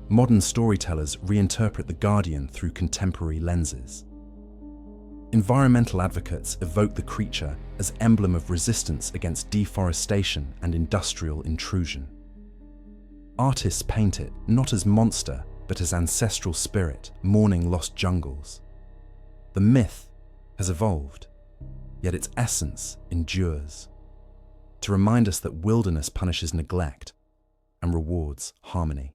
Modern storytellers reinterpret the guardian through contemporary lenses. Environmental advocates evoke the creature as emblem of resistance against deforestation and industrial intrusion. Artists paint it not as monster, but as ancestral spirit mourning lost jungles. The myth has evolved, yet its essence endures, to remind us that wilderness punishes neglect and rewards harmony.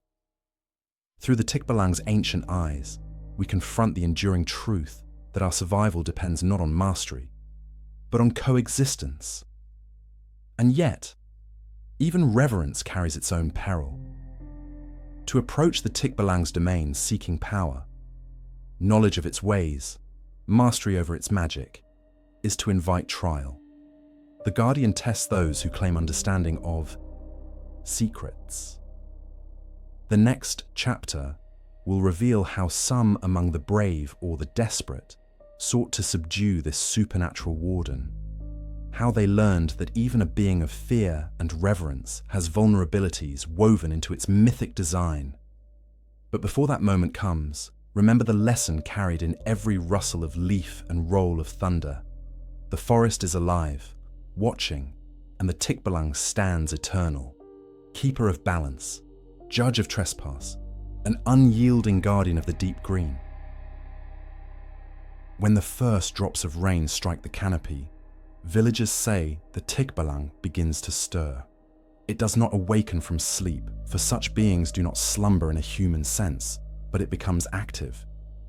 Through the Tikbalang's ancient eyes, we confront the enduring truth that our survival depends not on mastery, but on coexistence. And yet, even reverence carries its own peril. To approach the Tikbalang's domain seeking power, knowledge of its ways, mastery over its magic, is to invite trial. The guardian tests those who claim understanding of secrets. The next chapter will reveal how some among the brave or the desperate sought to subdue this supernatural warden, how they learned that even a being of fear and reverence has vulnerabilities woven into its mythic design. But before that moment comes, remember the lesson carried in every rustle of leaf and roll of thunder. The forest is alive, watching, and the Tikbalang stands eternal, keeper of balance, judge of trespass, an unyielding guardian of the deep green. When the first drops of rain strike the canopy, villagers say the Tikbalang begins to stir. It does not awaken from sleep, for such beings do not slumber in a human sense, but it becomes active,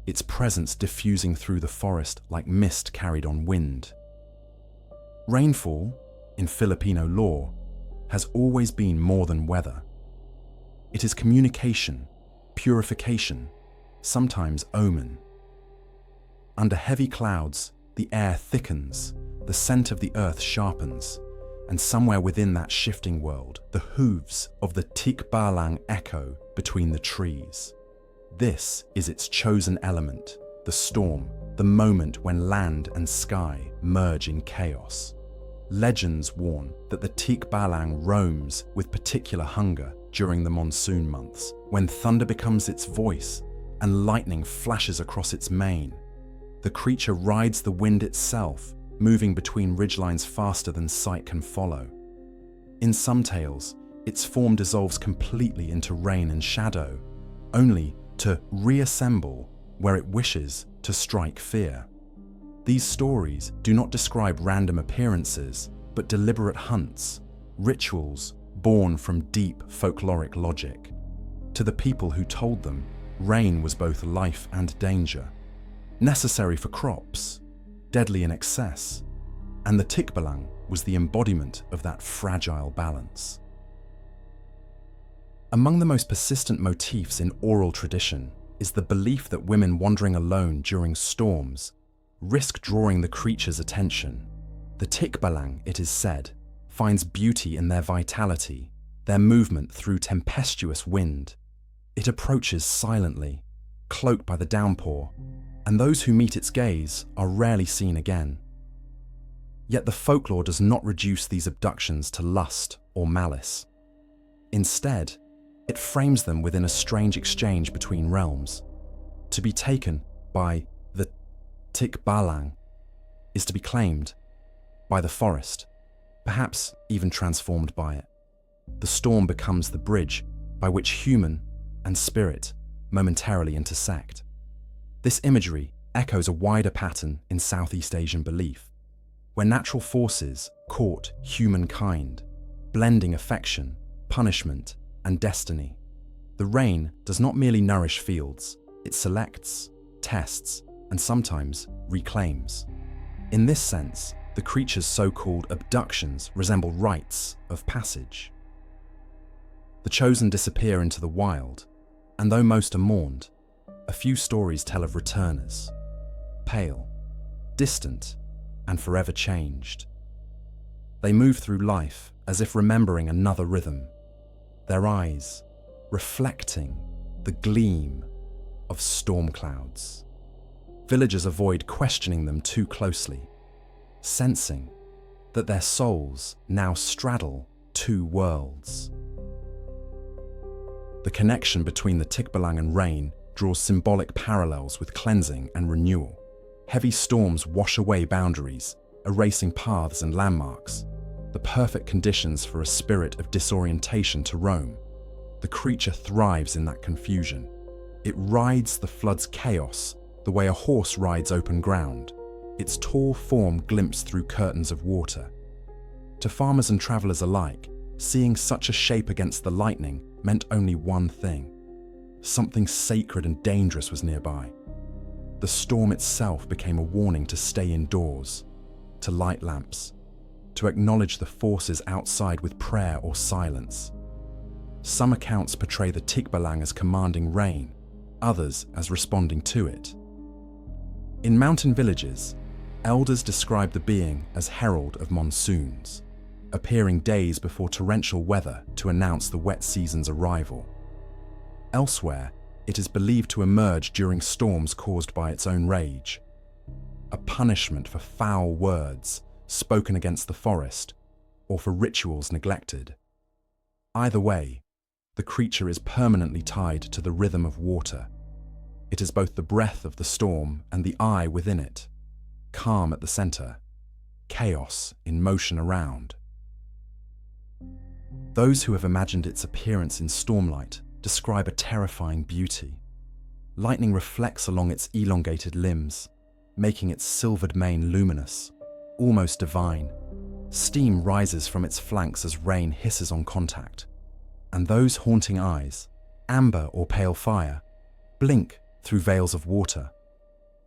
its presence diffusing through the forest like mist carried on wind. Rainfall, in Filipino lore, has always been more than weather. It is communication, purification, sometimes omen. Under heavy clouds, the air thickens, the scent of the earth sharpens, and somewhere within that shifting world, the hooves of the Tikbalang echo between the trees. This is its chosen element, the storm, the moment when land and sky merge in chaos. Legends warn that the Tikbalang roams with particular hunger during the monsoon months, when thunder becomes its voice and lightning flashes across its mane. The creature rides the wind itself, moving between ridgelines faster than sight can follow. In some tales, its form dissolves completely into rain and shadow, only to reassemble where it wishes to strike fear. These stories do not describe random appearances, but deliberate hunts, rituals born from deep folkloric logic. To the people who told them, rain was both life and danger, necessary for crops, deadly in excess, and the Tikbalang was the embodiment of that fragile balance. Among the most persistent motifs in oral tradition is the belief that women wandering alone during storms risk drawing the creature's attention. The Tikbalang, it is said, finds beauty in their vitality, their movement through tempestuous wind. It approaches silently, cloaked by the downpour, and those who meet its gaze are rarely seen again. Yet the folklore does not reduce these abductions to lust or malice. Instead, it frames them within a strange exchange between realms. To be taken by the Tikbalang is to be claimed by the forest, perhaps even transformed by it. The storm becomes the bridge by which human and spirit momentarily intersect. This imagery echoes a wider pattern in Southeast Asian belief, where natural forces court humankind, blending affection, punishment, and destiny. The rain does not merely nourish fields, it selects, tests, and sometimes reclaims. In this sense, the creature's so-called abductions resemble rites of passage. The chosen disappear into the wild, and though most are mourned, a few stories tell of returners, pale, distant, and forever changed. They move through life as if remembering another rhythm, their eyes reflecting the gleam of storm clouds. Villagers avoid questioning them too closely, sensing that their souls now straddle two worlds. The connection between the Tikbalang and rain draws symbolic parallels with cleansing and renewal. Heavy storms wash away boundaries, erasing paths and landmarks, the perfect conditions for a spirit of disorientation to roam. The creature thrives in that confusion. It rides the flood's chaos the way a horse rides open ground, its tall form glimpsed through curtains of water. To farmers and travelers alike, seeing such a shape against the lightning meant only one thing. Something sacred and dangerous was nearby. The storm itself became a warning to stay indoors, to light lamps, to acknowledge the forces outside with prayer or silence. Some accounts portray the Tikbalang as commanding rain, others as responding to it. In mountain villages, elders describe the being as herald of monsoons, appearing days before torrential weather to announce the wet season's arrival. Elsewhere, it is believed to emerge during storms caused by its own rage, a punishment for foul words spoken against the forest or for rituals neglected. Either way, the creature is permanently tied to the rhythm of water. It is both the breath of the storm and the eye within it, calm at the center, chaos in motion around. Those who have imagined its appearance in stormlight describe a terrifying beauty. Lightning reflects along its elongated limbs, making its silvered mane luminous, almost divine. Steam rises from its flanks as rain hisses on contact, and those haunting eyes, amber or pale fire, blink through veils of water.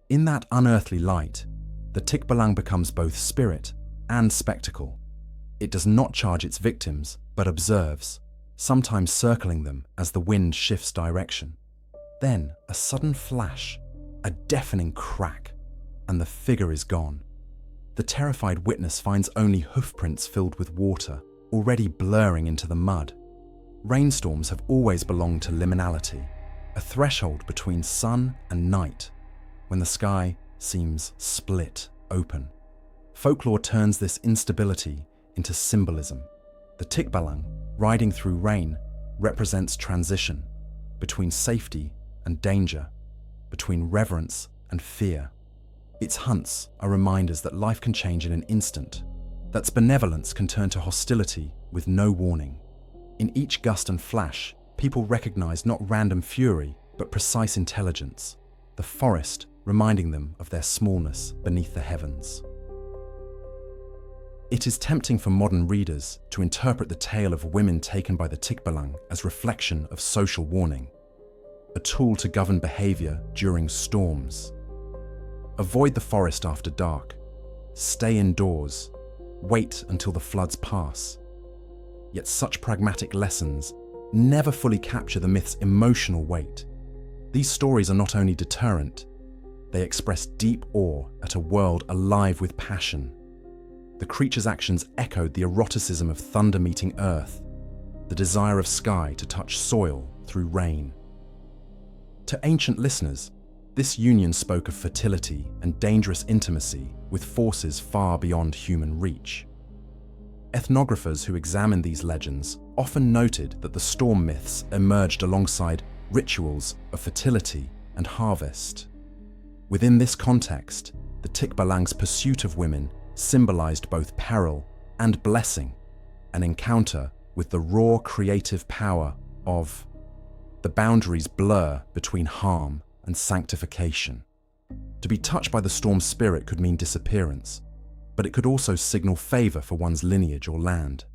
In that unearthly light, the Tikbalang becomes both spirit and spectacle. It does not charge its victims, but observes, sometimes circling them as the wind shifts direction. Then, a sudden flash, a deafening crack, and the figure is gone. The terrified witness finds only hoofprints filled with water, already blurring into the mud. Rainstorms have always belonged to liminality, a threshold between sun and night, when the sky seems split open. Folklore turns this instability into symbolism. The Tikbalang, riding through rain, represents transition between safety and danger, between reverence and fear. Its hunts are reminders that life can change in an instant, that benevolence can turn to hostility with no warning. In each gust and flash, people recognize not random fury, but precise intelligence, the forest reminding them of their smallness beneath the heavens. It is tempting for modern readers to interpret the tale of women taken by the Tikbalang as reflection of social warning, a tool to govern behavior during storms. Avoid the forest after dark, stay indoors, wait until the floods pass. Yet such pragmatic lessons never fully capture the myth's emotional weight. These stories are not only deterrent, they express deep awe at a world alive with passion. The creature's actions echoed the eroticism of thunder meeting earth, the desire of sky to touch soil through rain. To ancient listeners, this union spoke of fertility and dangerous intimacy with forces far beyond human reach. Ethnographers who examined these legends often noted that the storm myths emerged alongside rituals of fertility and harvest. Within this context, the Tikbalang's pursuit of women symbolized both peril and blessing, an encounter with the raw creative power of the boundaries blur between harm and sanctification. To be touched by the storm spirit could mean disappearance, but it could also signal favor for one's lineage or land.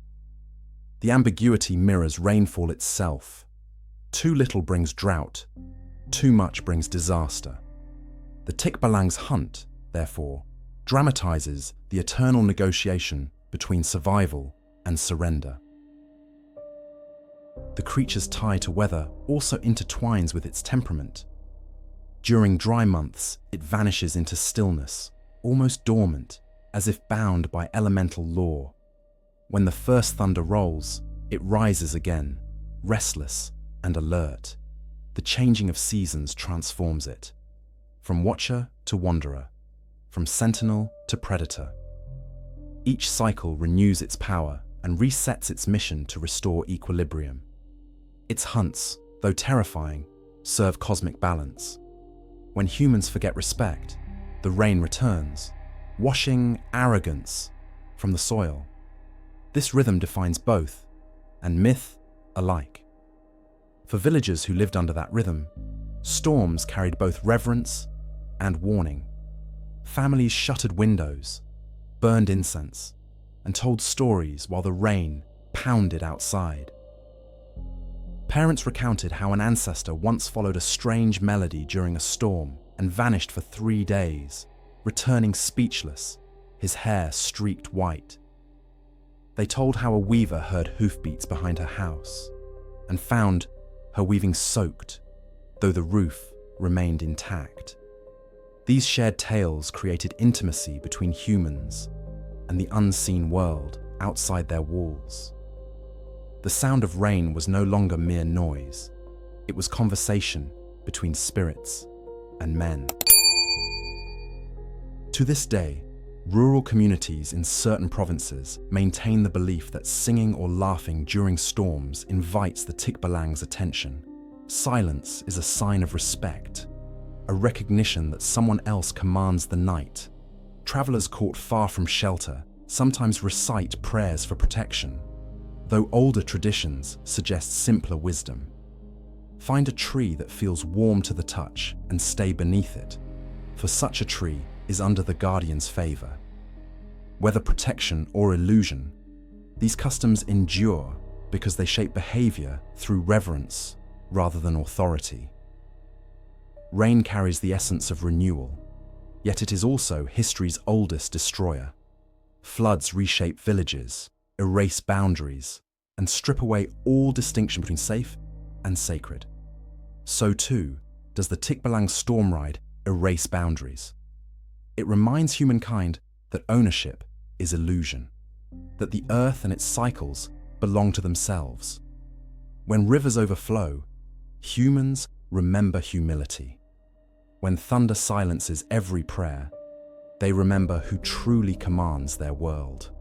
The ambiguity mirrors rainfall itself. Too little brings drought, too much brings disaster. The Tikbalang's hunt, therefore, dramatizes the eternal negotiation between survival and surrender. The creature's tie to weather also intertwines with its temperament. During dry months, it vanishes into stillness, almost dormant, as if bound by elemental law. When the first thunder rolls, it rises again, restless and alert. the changing of seasons transforms it. From watcher to wanderer, from sentinel to predator. Each cycle renews its power and resets its mission to restore equilibrium. Its hunts, though terrifying, serve cosmic balance. When humans forget respect, the rain returns, washing arrogance from the soil. This rhythm defines both, and myth alike. For villagers who lived under that rhythm, storms carried both reverence and warning. Families shuttered windows, burned incense, and told stories while the rain pounded outside. Parents recounted how an ancestor once followed a strange melody during a storm and vanished for 3 days, returning speechless, his hair streaked white. They told how a weaver heard hoofbeats behind her house and found her weaving soaked, though the roof remained intact. These shared tales created intimacy between humans and the unseen world outside their walls. The sound of rain was no longer mere noise. It was conversation between spirits and men. To this day, rural communities in certain provinces maintain the belief that singing or laughing during storms invites the Tikbalang's attention. Silence is a sign of respect, a recognition that someone else commands the night. Travelers caught far from shelter sometimes recite prayers for protection, though older traditions suggest simpler wisdom. Find a tree that feels warm to the touch and stay beneath it, for such a tree is under the guardian's favor. Whether protection or illusion, these customs endure because they shape behavior through reverence rather than authority. Rain carries the essence of renewal, yet it is also history's oldest destroyer. Floods reshape villages, erase boundaries, and strip away all distinction between safe and sacred. So too does the Tikbalang storm ride erase boundaries. It reminds humankind that ownership is illusion, that the earth and its cycles belong to themselves. When rivers overflow, humans remember humility. When thunder silences every prayer, they remember who truly commands their world.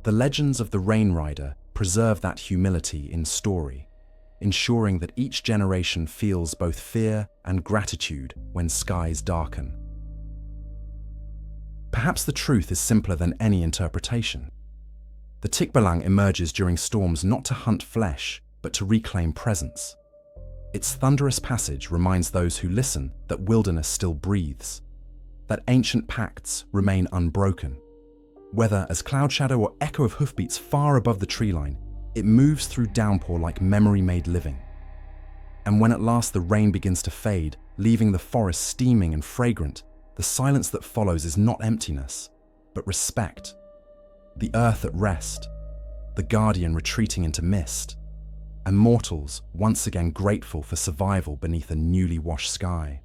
The legends of the Rain Rider preserve that humility in story, ensuring that each generation feels both fear and gratitude when skies darken. Perhaps the truth is simpler than any interpretation. The Tikbalang emerges during storms not to hunt flesh, but to reclaim presence. Its thunderous passage reminds those who listen that wilderness still breathes, that ancient pacts remain unbroken. Whether as cloud shadow or echo of hoofbeats far above the tree line, it moves through downpour like memory made living. And when at last the rain begins to fade, leaving the forest steaming and fragrant, the silence that follows is not emptiness, but respect. The earth at rest, the guardian retreating into mist, and mortals once again grateful for survival beneath a newly washed sky.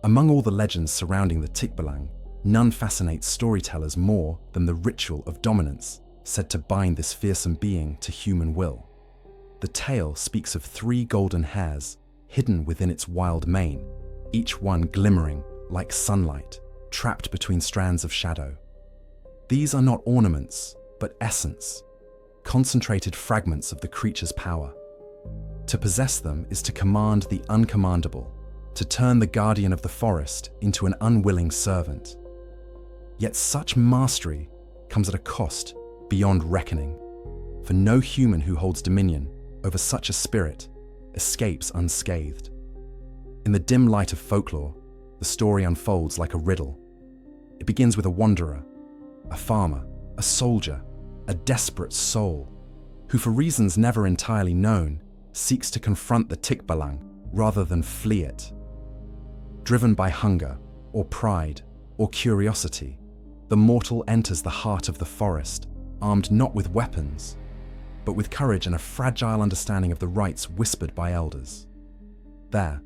Among all the legends surrounding the Tikbalang, none fascinates storytellers more than the ritual of dominance said to bind this fearsome being to human will. The tale speaks of 3 golden hairs hidden within its wild mane, each one glimmering like sunlight, trapped between strands of shadow. These are not ornaments, but essence, concentrated fragments of the creature's power. To possess them is to command the uncommandable, to turn the guardian of the forest into an unwilling servant. Yet such mastery comes at a cost beyond reckoning, for no human who holds dominion over such a spirit escapes unscathed. In the dim light of folklore, the story unfolds like a riddle. It begins with a wanderer, a farmer, a soldier, a desperate soul, who for reasons never entirely known, seeks to confront the Tikbalang rather than flee it. Driven by hunger, or pride, or curiosity, the mortal enters the heart of the forest, armed not with weapons, but with courage and a fragile understanding of the rites whispered by elders. There,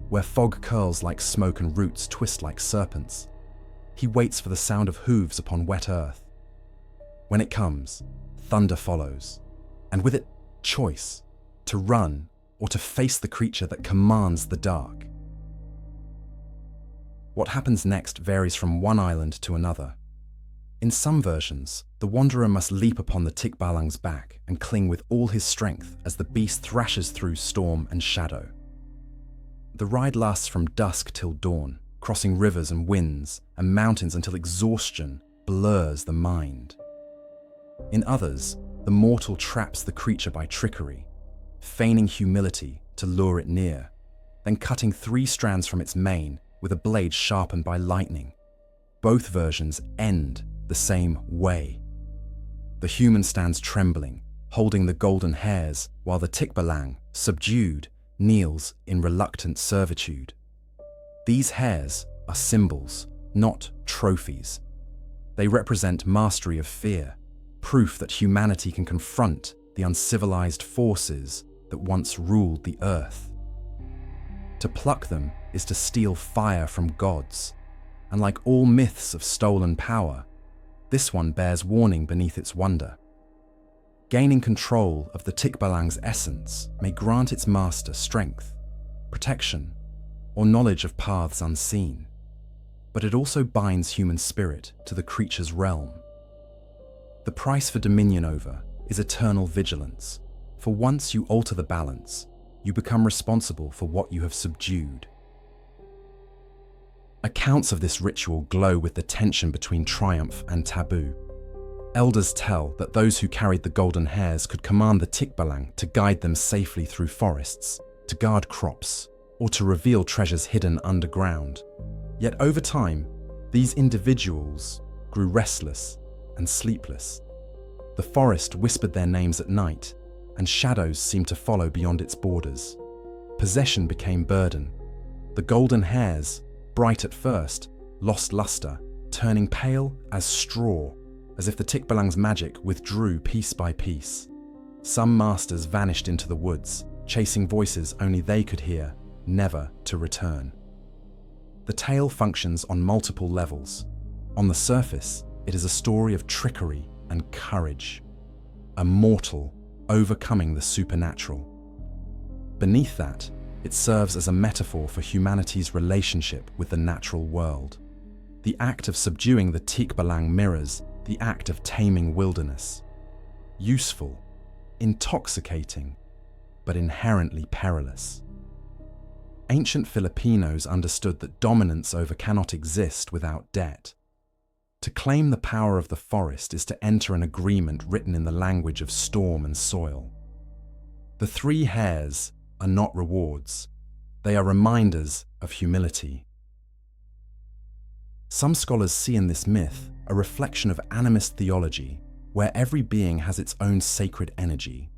where fog curls like smoke and roots twist like serpents, he waits for the sound of hooves upon wet earth. When it comes, thunder follows, and with it, choice, to run or to face the creature that commands the dark. What happens next varies from one island to another. In some versions, the wanderer must leap upon the Tikbalang's back and cling with all his strength as the beast thrashes through storm and shadow. The ride lasts from dusk till dawn, crossing rivers and winds and mountains until exhaustion blurs the mind. In others, the mortal traps the creature by trickery, feigning humility to lure it near, then cutting 3 strands from its mane with a blade sharpened by lightning. Both versions end the same way. The human stands trembling, holding the golden hairs, while the Tikbalang, subdued, kneels in reluctant servitude. These hairs are symbols, not trophies. They represent mastery of fear, proof that humanity can confront the uncivilized forces that once ruled the earth. To pluck them is to steal fire from gods, and like all myths of stolen power, this one bears warning beneath its wonder. Gaining control of the Tikbalang's essence may grant its master strength, protection, or knowledge of paths unseen, but it also binds human spirit to the creature's realm. The price for dominion over is eternal vigilance, for once you alter the balance, you become responsible for what you have subdued. Accounts of this ritual glow with the tension between triumph and taboo. Elders tell that those who carried the golden hairs could command the Tikbalang to guide them safely through forests, to guard crops, or to reveal treasures hidden underground. Yet over time, these individuals grew restless and sleepless. The forest whispered their names at night, and shadows seemed to follow beyond its borders. Possession became burden. The golden hairs, bright at first, lost luster, turning pale as straw, as if the Tikbalang's magic withdrew piece by piece. Some masters vanished into the woods, chasing voices only they could hear, never to return. The tale functions on multiple levels. On the surface, it is a story of trickery and courage, a mortal overcoming the supernatural. Beneath that, it serves as a metaphor for humanity's relationship with the natural world. The act of subduing the Tikbalang mirrors the act of taming wilderness. Useful, intoxicating, but inherently perilous. Ancient Filipinos understood that dominance over cannot exist without debt. To claim the power of the forest is to enter an agreement written in the language of storm and soil. The 3 hairs are not rewards, they are reminders of humility. Some scholars see in this myth a reflection of animist theology, where every being has its own sacred energy,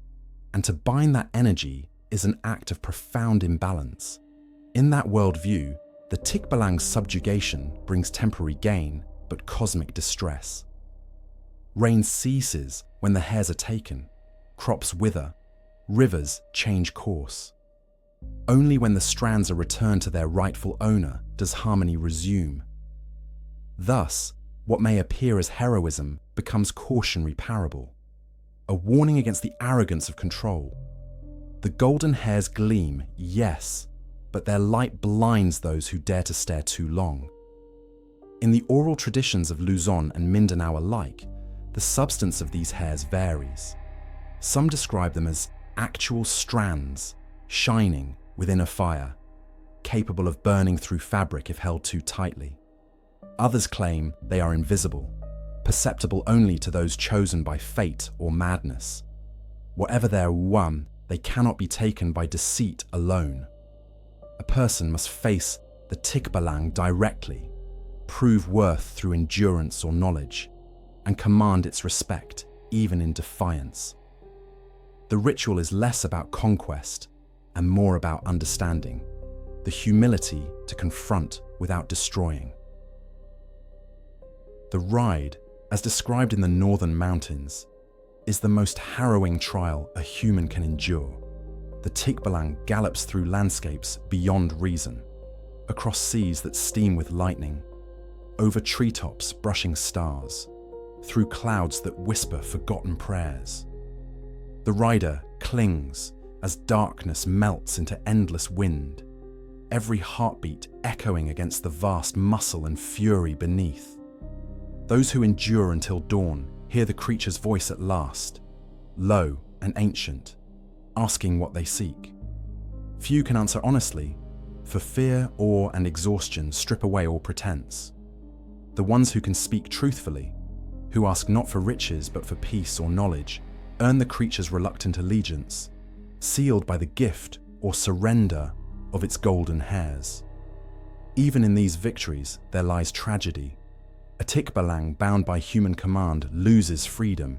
and to bind that energy is an act of profound imbalance. In that worldview, the Tikbalang's subjugation brings temporary gain, but cosmic distress. Rain ceases when the hairs are taken, crops wither, rivers change course. Only when the strands are returned to their rightful owner does harmony resume. Thus, what may appear as heroism becomes cautionary parable, a warning against the arrogance of control. The golden hairs gleam, yes, but their light blinds those who dare to stare too long. In the oral traditions of Luzon and Mindanao alike, the substance of these hairs varies. Some describe them as actual strands, shining within a fire, capable of burning through fabric if held too tightly. Others claim they are invisible, perceptible only to those chosen by fate or madness. Whatever their one, they cannot be taken by deceit alone. A person must face the Tikbalang directly, prove worth through endurance or knowledge, and command its respect, even in defiance. The ritual is less about conquest and more about understanding, the humility to confront without destroying. The ride, as described in the northern mountains, is the most harrowing trial a human can endure. The Tikbalang gallops through landscapes beyond reason, across seas that steam with lightning, over treetops brushing stars, through clouds that whisper forgotten prayers. The rider clings as darkness melts into endless wind, every heartbeat echoing against the vast muscle and fury beneath. Those who endure until dawn hear the creature's voice at last, low and ancient, asking what they seek. Few can answer honestly, for fear, awe, and exhaustion strip away all pretense. The ones who can speak truthfully, who ask not for riches but for peace or knowledge, earn the creature's reluctant allegiance, sealed by the gift or surrender of its golden hairs. Even in these victories, there lies tragedy. A Tikbalang bound by human command loses freedom,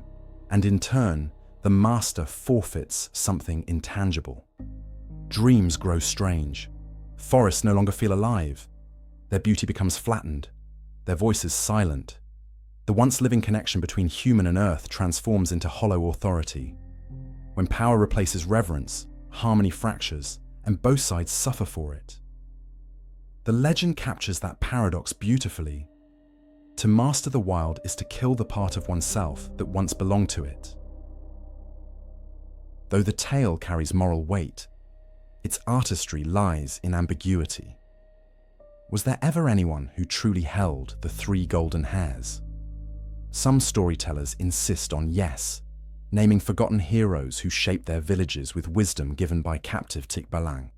and in turn, the master forfeits something intangible. Dreams grow strange. Forests no longer feel alive. Their beauty becomes flattened, their voices silent. The once living connection between human and earth transforms into hollow authority. When power replaces reverence, harmony fractures, and both sides suffer for it. The legend captures that paradox beautifully. To master the wild is to kill the part of oneself that once belonged to it. Though the tale carries moral weight, its artistry lies in ambiguity. Was there ever anyone who truly held the 3 golden hairs? Some storytellers insist on yes, naming forgotten heroes who shaped their villages with wisdom given by captive Tikbalang.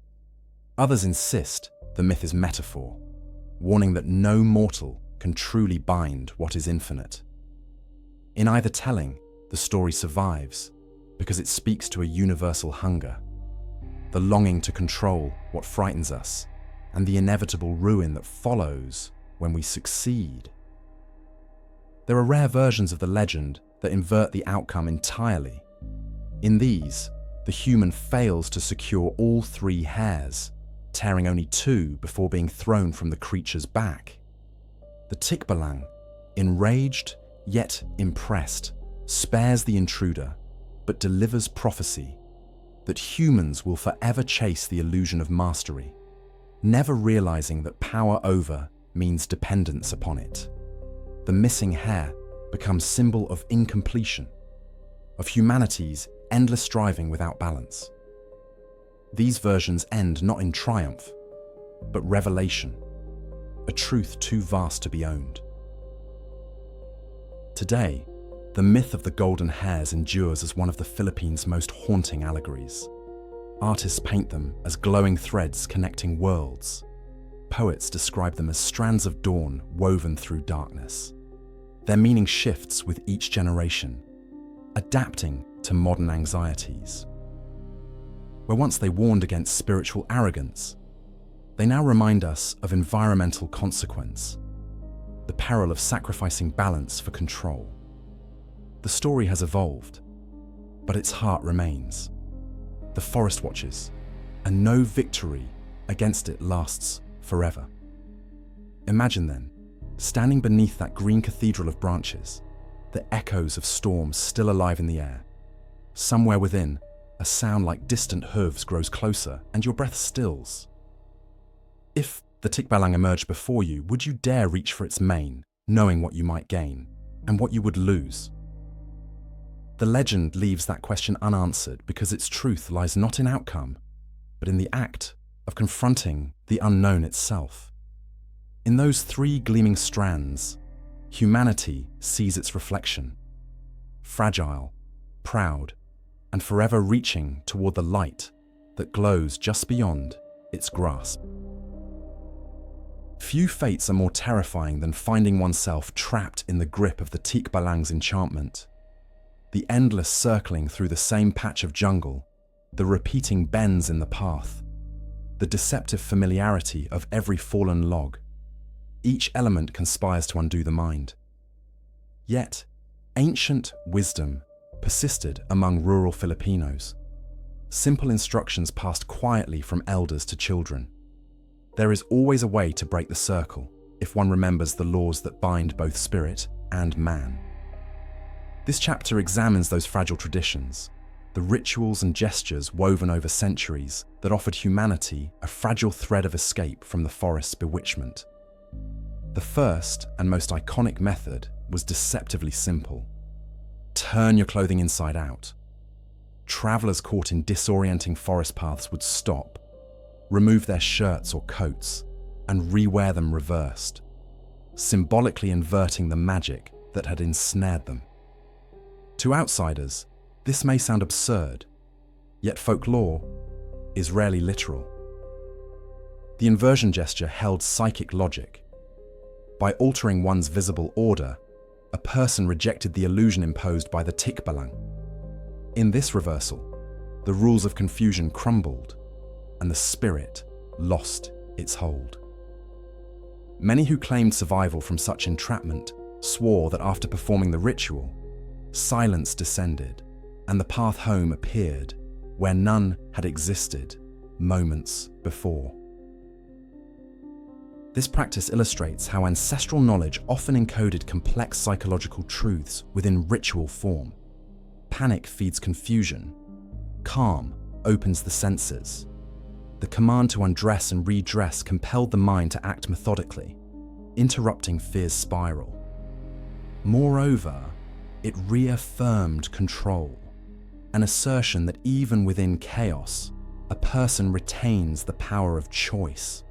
Others insist the myth is metaphor, warning that no mortal can truly bind what is infinite. In either telling, the story survives because it speaks to a universal hunger, the longing to control what frightens us, and the inevitable ruin that follows when we succeed. There are rare versions of the legend that invert the outcome entirely. In these, the human fails to secure all 3 hairs, tearing only 2 before being thrown from the creature's back. The Tikbalang, enraged yet impressed, spares the intruder, but delivers prophecy that humans will forever chase the illusion of mastery, never realizing that power over means dependence upon it. The missing hair becomes symbol of incompletion, of humanity's endless striving without balance. These versions end not in triumph, but revelation, a truth too vast to be owned. Today, the myth of the golden hairs endures as one of the Philippines' most haunting allegories. Artists paint them as glowing threads connecting worlds. Poets describe them as strands of dawn woven through darkness. Their meaning shifts with each generation, adapting to modern anxieties. Where once they warned against spiritual arrogance, they now remind us of environmental consequence, the peril of sacrificing balance for control. The story has evolved, but its heart remains. The forest watches, and no victory against it lasts forever. Imagine then, standing beneath that green cathedral of branches, the echoes of storms still alive in the air. Somewhere within, a sound like distant hooves grows closer and your breath stills. If the Tikbalang emerged before you, would you dare reach for its mane, knowing what you might gain and what you would lose? The legend leaves that question unanswered because its truth lies not in outcome, but in the act of confronting the unknown itself. In those 3 gleaming strands, humanity sees its reflection, fragile, proud, and forever reaching toward the light that glows just beyond its grasp. Few fates are more terrifying than finding oneself trapped in the grip of the Tikbalang's enchantment. The endless circling through the same patch of jungle, the repeating bends in the path, the deceptive familiarity of every fallen log. Each element conspires to undo the mind. Yet, ancient wisdom persisted among rural Filipinos. Simple instructions passed quietly from elders to children. There is always a way to break the circle if one remembers the laws that bind both spirit and man. This chapter examines those fragile traditions, the rituals and gestures woven over centuries that offered humanity a fragile thread of escape from the forest's bewitchment. The first and most iconic method was deceptively simple. Turn your clothing inside out. travelers caught in disorienting forest paths would stop, remove their shirts or coats, and re-wear them reversed, symbolically inverting the magic that had ensnared them. To outsiders, this may sound absurd, yet folklore is rarely literal. The inversion gesture held psychic logic. By altering one's visible order, a person rejected the illusion imposed by the Tikbalang. In this reversal, the rules of confusion crumbled, and the spirit lost its hold. Many who claimed survival from such entrapment swore that after performing the ritual, silence descended, and the path home appeared where none had existed moments before. This practice illustrates how ancestral knowledge often encoded complex psychological truths within ritual form. Panic feeds confusion. Calm opens the senses. The command to undress and redress compelled the mind to act methodically, interrupting fear's spiral. Moreover, it reaffirmed control, an assertion that even within chaos, a person retains the power of choice.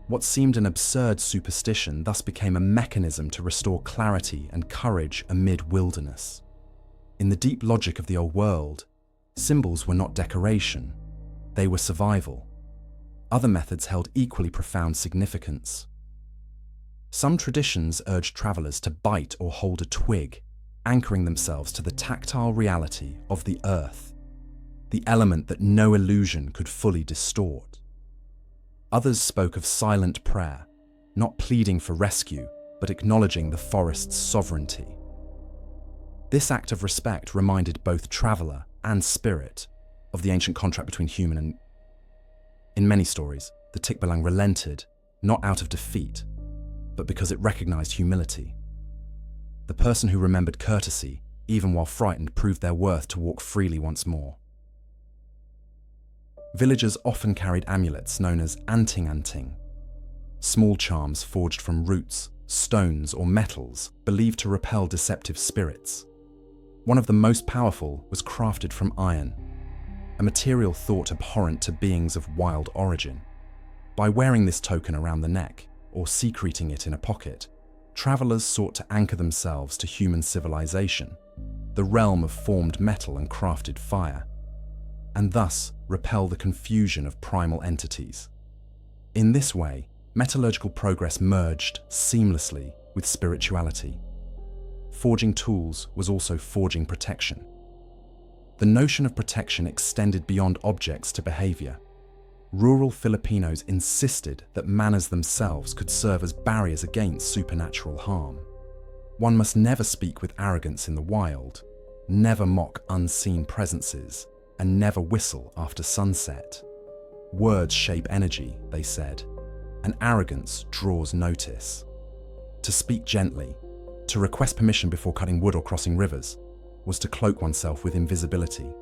What seemed an absurd superstition thus became a mechanism to restore clarity and courage amid wilderness. In the deep logic of the old world, symbols were not decoration, they were survival. Other methods held equally profound significance. Some traditions urged travelers to bite or hold a twig, anchoring themselves to the tactile reality of the earth, the element that no illusion could fully distort. Others spoke of silent prayer, not pleading for rescue, but acknowledging the forest's sovereignty. This act of respect reminded both traveler and spirit of the ancient contract between human and... In many stories, the Tikbalang relented, not out of defeat, but because it recognized humility. The person who remembered courtesy, even while frightened, proved their worth to walk freely once more. Villagers often carried amulets known as anting-anting, small charms forged from roots, stones, or metals believed to repel deceptive spirits. One of the most powerful was crafted from iron, a material thought abhorrent to beings of wild origin. By wearing this token around the neck, or secreting it in a pocket, travelers sought to anchor themselves to human civilization, the realm of formed metal and crafted fire, and thus repel the confusion of primal entities. In this way, metallurgical progress merged seamlessly with spirituality. Forging tools was also forging protection. The notion of protection extended beyond objects to behavior. Rural Filipinos insisted that manners themselves could serve as barriers against supernatural harm. One must never speak with arrogance in the wild, never mock unseen presences, and never whistle after sunset. Words shape energy, they said, and arrogance draws notice. To speak gently, to request permission before cutting wood or crossing rivers, was to cloak oneself with invisibility.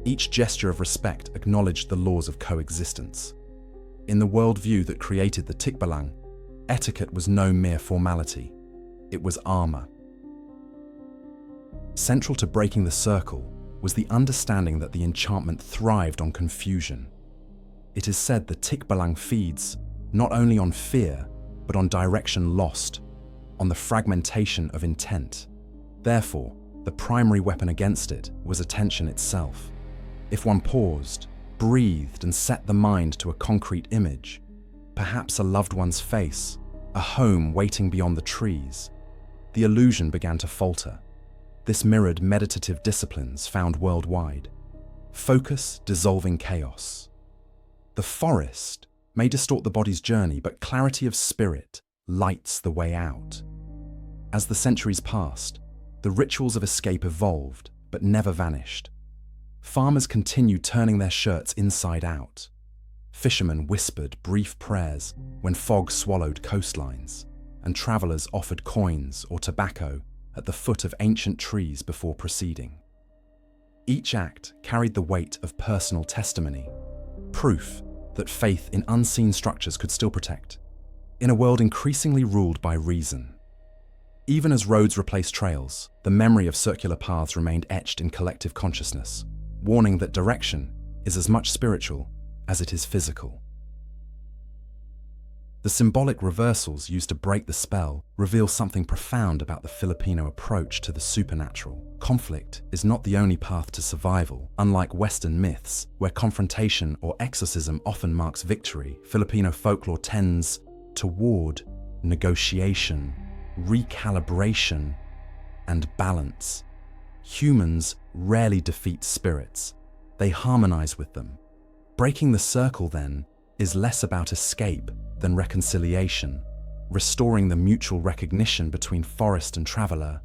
Each gesture of respect acknowledged the laws of coexistence. In the worldview that created the Tikbalang, etiquette was no mere formality, it was armor. Central to breaking the circle was the understanding that the enchantment thrived on confusion. It is said the Tikbalang feeds not only on fear, but on direction lost, on the fragmentation of intent. Therefore, the primary weapon against it was attention itself. If one paused, breathed, and set the mind to a concrete image, perhaps a loved one's face, a home waiting beyond the trees, the illusion began to falter. This mirrored meditative disciplines found worldwide. Focus dissolving chaos. The forest may distort the body's journey, but clarity of spirit lights the way out. As the centuries passed, the rituals of escape evolved, but never vanished. Farmers continued turning their shirts inside out. Fishermen whispered brief prayers when fog swallowed coastlines, and travelers offered coins or tobacco at the foot of ancient trees before proceeding. Each act carried the weight of personal testimony, proof that faith in unseen structures could still protect, in a world increasingly ruled by reason. Even as roads replaced trails, the memory of circular paths remained etched in collective consciousness. warning that direction is as much spiritual as it is physical. The symbolic reversals used to break the spell reveal something profound about the Filipino approach to the supernatural. Conflict is not the only path to survival. Unlike Western myths, where confrontation or exorcism often marks victory, Filipino folklore tends toward negotiation, recalibration, and balance. Humans rarely defeat spirits. They harmonize with them. Breaking the circle, then, is less about escape than reconciliation, restoring the mutual recognition between forest and traveler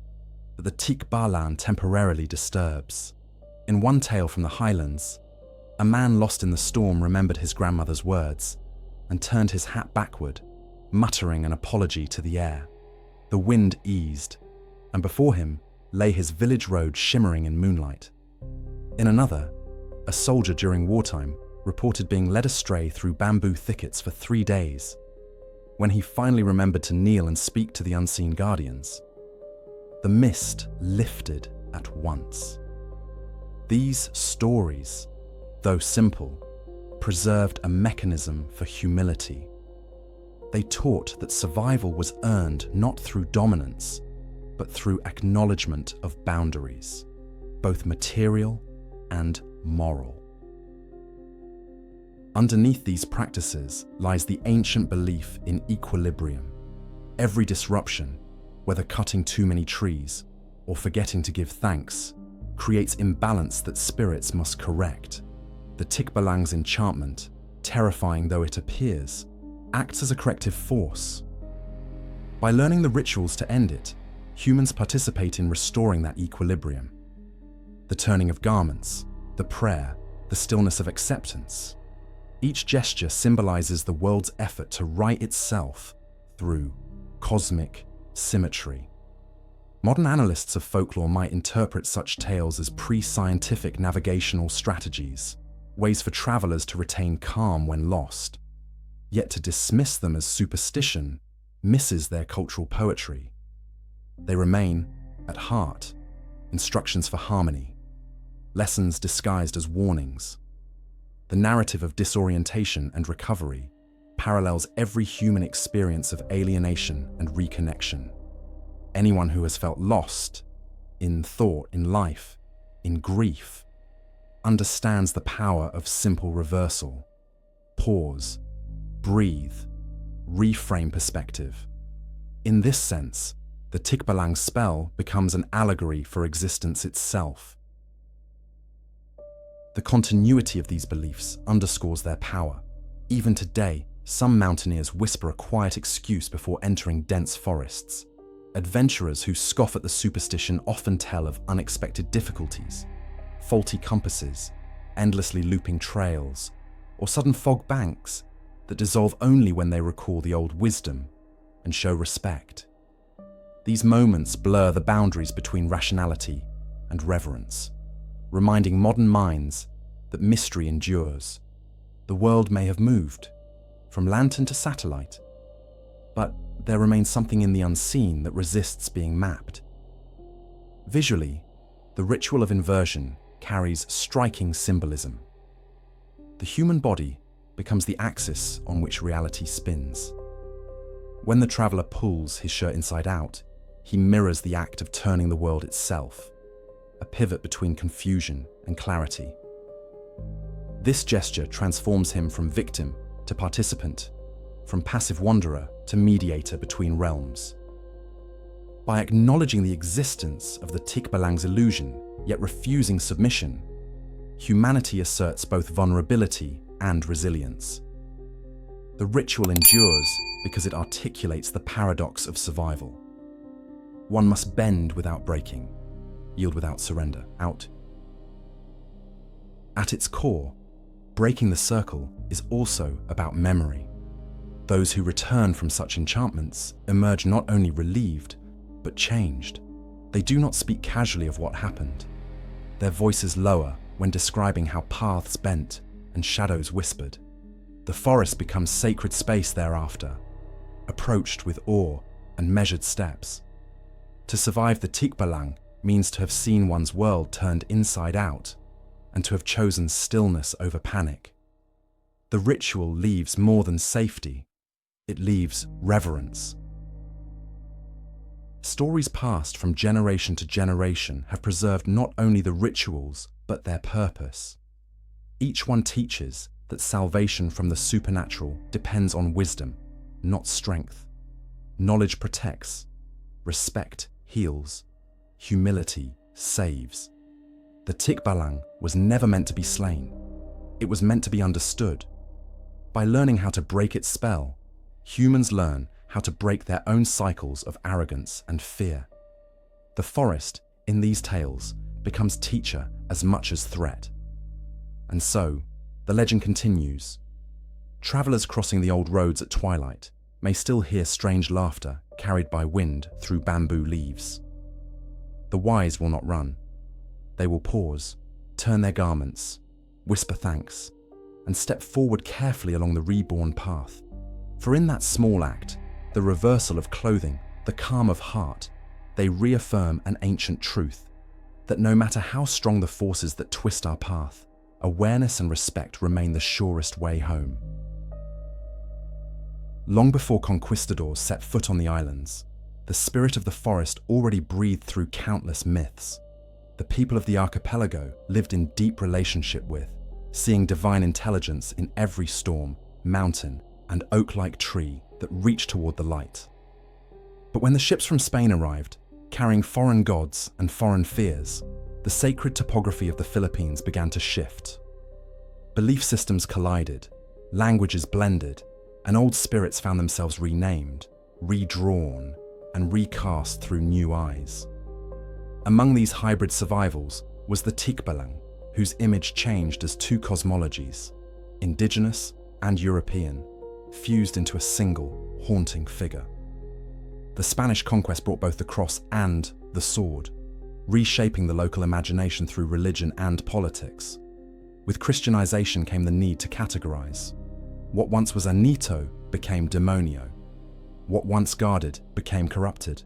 that the Tikbalang temporarily disturbs. In one tale from the highlands, a man lost in the storm remembered his grandmother's words and turned his hat backward, muttering an apology to the air. The wind eased, and before him lay his village road shimmering in moonlight. In another, a soldier during wartime reported being led astray through bamboo thickets for 3 days. When he finally remembered to kneel and speak to the unseen guardians, the mist lifted at once. These stories, though simple, preserved a mechanism for humility. They taught that survival was earned not through dominance, but through acknowledgement of boundaries, both material and moral. Underneath these practices lies the ancient belief in equilibrium. Every disruption, whether cutting too many trees or forgetting to give thanks, creates imbalance that spirits must correct. The Tikbalang's enchantment, terrifying though it appears, acts as a corrective force. By learning the rituals to end it, humans participate in restoring that equilibrium. The turning of garments, the prayer, the stillness of acceptance. Each gesture symbolizes the world's effort to right itself through cosmic symmetry. Modern analysts of folklore might interpret such tales as pre-scientific navigational strategies, ways for travelers to retain calm when lost. Yet to dismiss them as superstition misses their cultural poetry. They remain, at heart, instructions for harmony, lessons disguised as warnings. The narrative of disorientation and recovery parallels every human experience of alienation and reconnection. Anyone who has felt lost in thought, in life, in grief, understands the power of simple reversal. Pause, breathe, reframe perspective. In this sense, the Tikbalang spell becomes an allegory for existence itself. The continuity of these beliefs underscores their power. Even today, some mountaineers whisper a quiet excuse before entering dense forests. Adventurers who scoff at the superstition often tell of unexpected difficulties, faulty compasses, endlessly looping trails, or sudden fog banks that dissolve only when they recall the old wisdom and show respect. These moments blur the boundaries between rationality and reverence, reminding modern minds that mystery endures. The world may have moved from lantern to satellite, but there remains something in the unseen that resists being mapped. Visually, the ritual of inversion carries striking symbolism. The human body becomes the axis on which reality spins. When the traveler pulls his shirt inside out, he mirrors the act of turning the world itself, a pivot between confusion and clarity. This gesture transforms him from victim to participant, from passive wanderer to mediator between realms. By acknowledging the existence of the Tikbalang's illusion, yet refusing submission, humanity asserts both vulnerability and resilience. The ritual endures because it articulates the paradox of survival. One must bend without breaking, yield without surrender. Out. At its core, breaking the circle is also about memory. Those who return from such enchantments emerge not only relieved, but changed. They do not speak casually of what happened. Their voices lower when describing how paths bent and shadows whispered. The forest becomes sacred space thereafter, approached with awe and measured steps. To survive the Tikbalang means to have seen one's world turned inside out and to have chosen stillness over panic. The ritual leaves more than safety, it leaves reverence. Stories passed from generation to generation have preserved not only the rituals, but their purpose. Each one teaches that salvation from the supernatural depends on wisdom, not strength. Knowledge protects, respect heals, humility saves. The Tikbalang was never meant to be slain. It was meant to be understood. By learning how to break its spell, humans learn how to break their own cycles of arrogance and fear. The forest, in these tales, becomes teacher as much as threat. And so, the legend continues. Travelers crossing the old roads at twilight may still hear strange laughter carried by wind through bamboo leaves. The wise will not run. They will pause, turn their garments, whisper thanks, and step forward carefully along the reborn path. For in that small act, the reversal of clothing, the calm of heart, they reaffirm an ancient truth, that no matter how strong the forces that twist our path, awareness and respect remain the surest way home. Long before conquistadors set foot on the islands, the spirit of the forest already breathed through countless myths. The people of the archipelago lived in deep relationship with, seeing divine intelligence in every storm, mountain, and oak-like tree that reached toward the light. But when the ships from Spain arrived, carrying foreign gods and foreign fears, the sacred topography of the Philippines began to shift. Belief systems collided, languages blended, and old spirits found themselves renamed, redrawn, and recast through new eyes. Among these hybrid survivals was the Tikbalang, whose image changed as two cosmologies, indigenous and European, fused into a single, haunting figure. The Spanish conquest brought both the cross and the sword, reshaping the local imagination through religion and politics. With Christianization came the need to categorize. What once was anito became demonio. What once guarded became corrupted.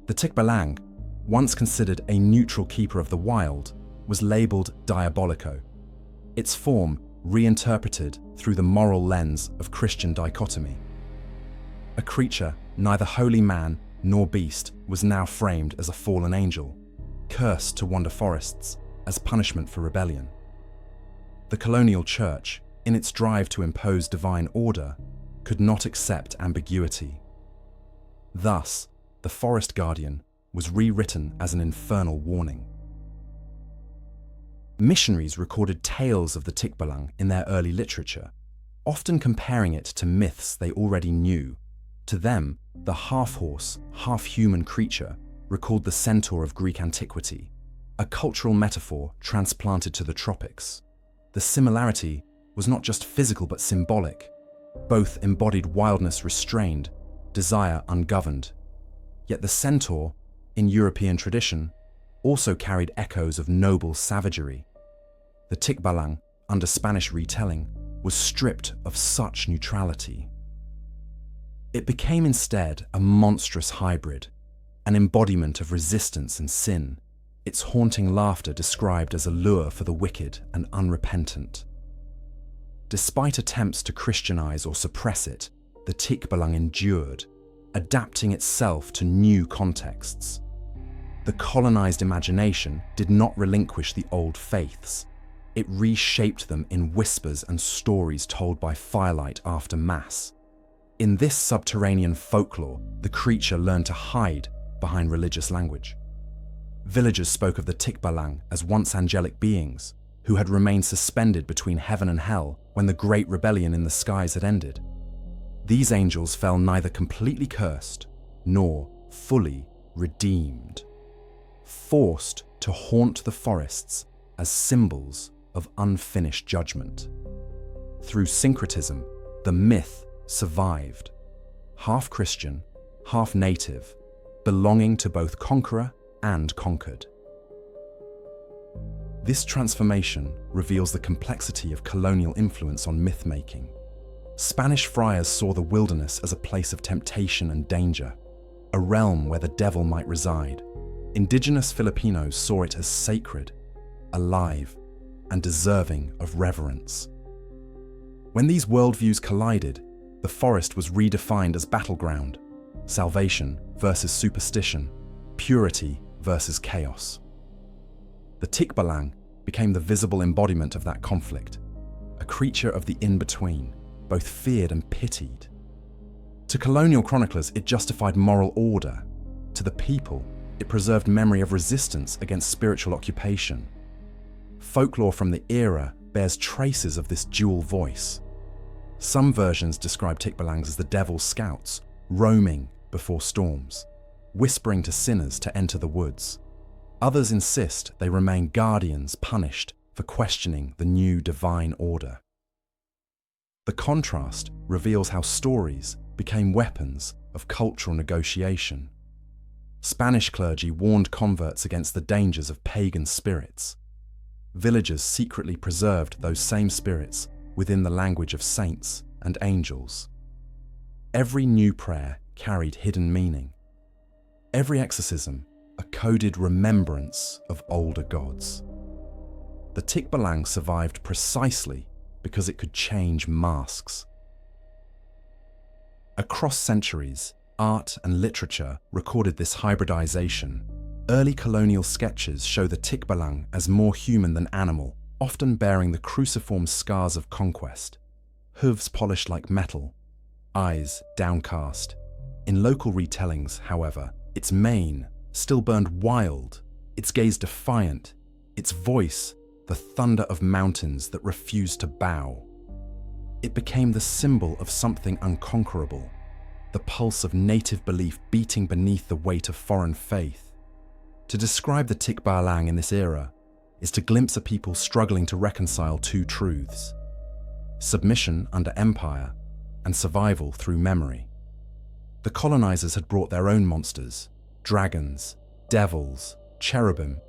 The Tikbalang, once considered a neutral keeper of the wild, was labeled diabolico. Its form reinterpreted through the moral lens of Christian dichotomy. A creature, neither holy man nor beast, was now framed as a fallen angel, cursed to wander forests as punishment for rebellion. The colonial church, in its drive to impose divine order, could not accept ambiguity. Thus, the forest guardian was rewritten as an infernal warning. Missionaries recorded tales of the Tikbalang in their early literature, often comparing it to myths they already knew. To them, the half-horse, half-human creature recalled the centaur of Greek antiquity, a cultural metaphor transplanted to the tropics. The similarity was not just physical but symbolic. Both embodied wildness restrained, desire ungoverned. Yet the centaur, in European tradition, also carried echoes of noble savagery. The Tikbalang, under Spanish retelling, was stripped of such neutrality. It became instead a monstrous hybrid, an embodiment of resistance and sin, its haunting laughter described as a lure for the wicked and unrepentant. Despite attempts to Christianize or suppress it, the Tikbalang endured, adapting itself to new contexts. The colonized imagination did not relinquish the old faiths. It reshaped them in whispers and stories told by firelight after mass. In this subterranean folklore, the creature learned to hide behind religious language. Villagers spoke of the Tikbalang as once angelic beings who had remained suspended between heaven and hell when the great rebellion in the skies had ended. These angels fell neither completely cursed nor fully redeemed, forced to haunt the forests as symbols of unfinished judgment. Through syncretism, the myth survived, half Christian, half native, belonging to both conqueror and conquered. This transformation reveals the complexity of colonial influence on myth-making. Spanish friars saw the wilderness as a place of temptation and danger, a realm where the devil might reside. Indigenous Filipinos saw it as sacred, alive, and deserving of reverence. When these worldviews collided, the forest was redefined as battleground, salvation versus superstition, purity versus chaos. The Tikbalang became the visible embodiment of that conflict, a creature of the in-between, both feared and pitied. To colonial chroniclers, it justified moral order. To the people, it preserved memory of resistance against spiritual occupation. Folklore from the era bears traces of this dual voice. Some versions describe Tikbalangs as the devil's scouts, roaming before storms, whispering to sinners to enter the woods. Others insist they remain guardians punished for questioning the new divine order. The contrast reveals how stories became weapons of cultural negotiation. Spanish clergy warned converts against the dangers of pagan spirits. Villagers secretly preserved those same spirits within the language of saints and angels. Every new prayer carried hidden meaning. Every exorcism a coded remembrance of older gods. The Tikbalang survived precisely because it could change masks. Across centuries, art and literature recorded this hybridization. Early colonial sketches show the Tikbalang as more human than animal, often bearing the cruciform scars of conquest. Hooves polished like metal, eyes downcast. In local retellings, however, its mane still burned wild, its gaze defiant, its voice the thunder of mountains that refused to bow. It became the symbol of something unconquerable, the pulse of native belief beating beneath the weight of foreign faith. To describe the Tikbalang in this era is to glimpse a people struggling to reconcile two truths: submission under empire and survival through memory. The colonizers had brought their own monsters, dragons, devils, cherubim,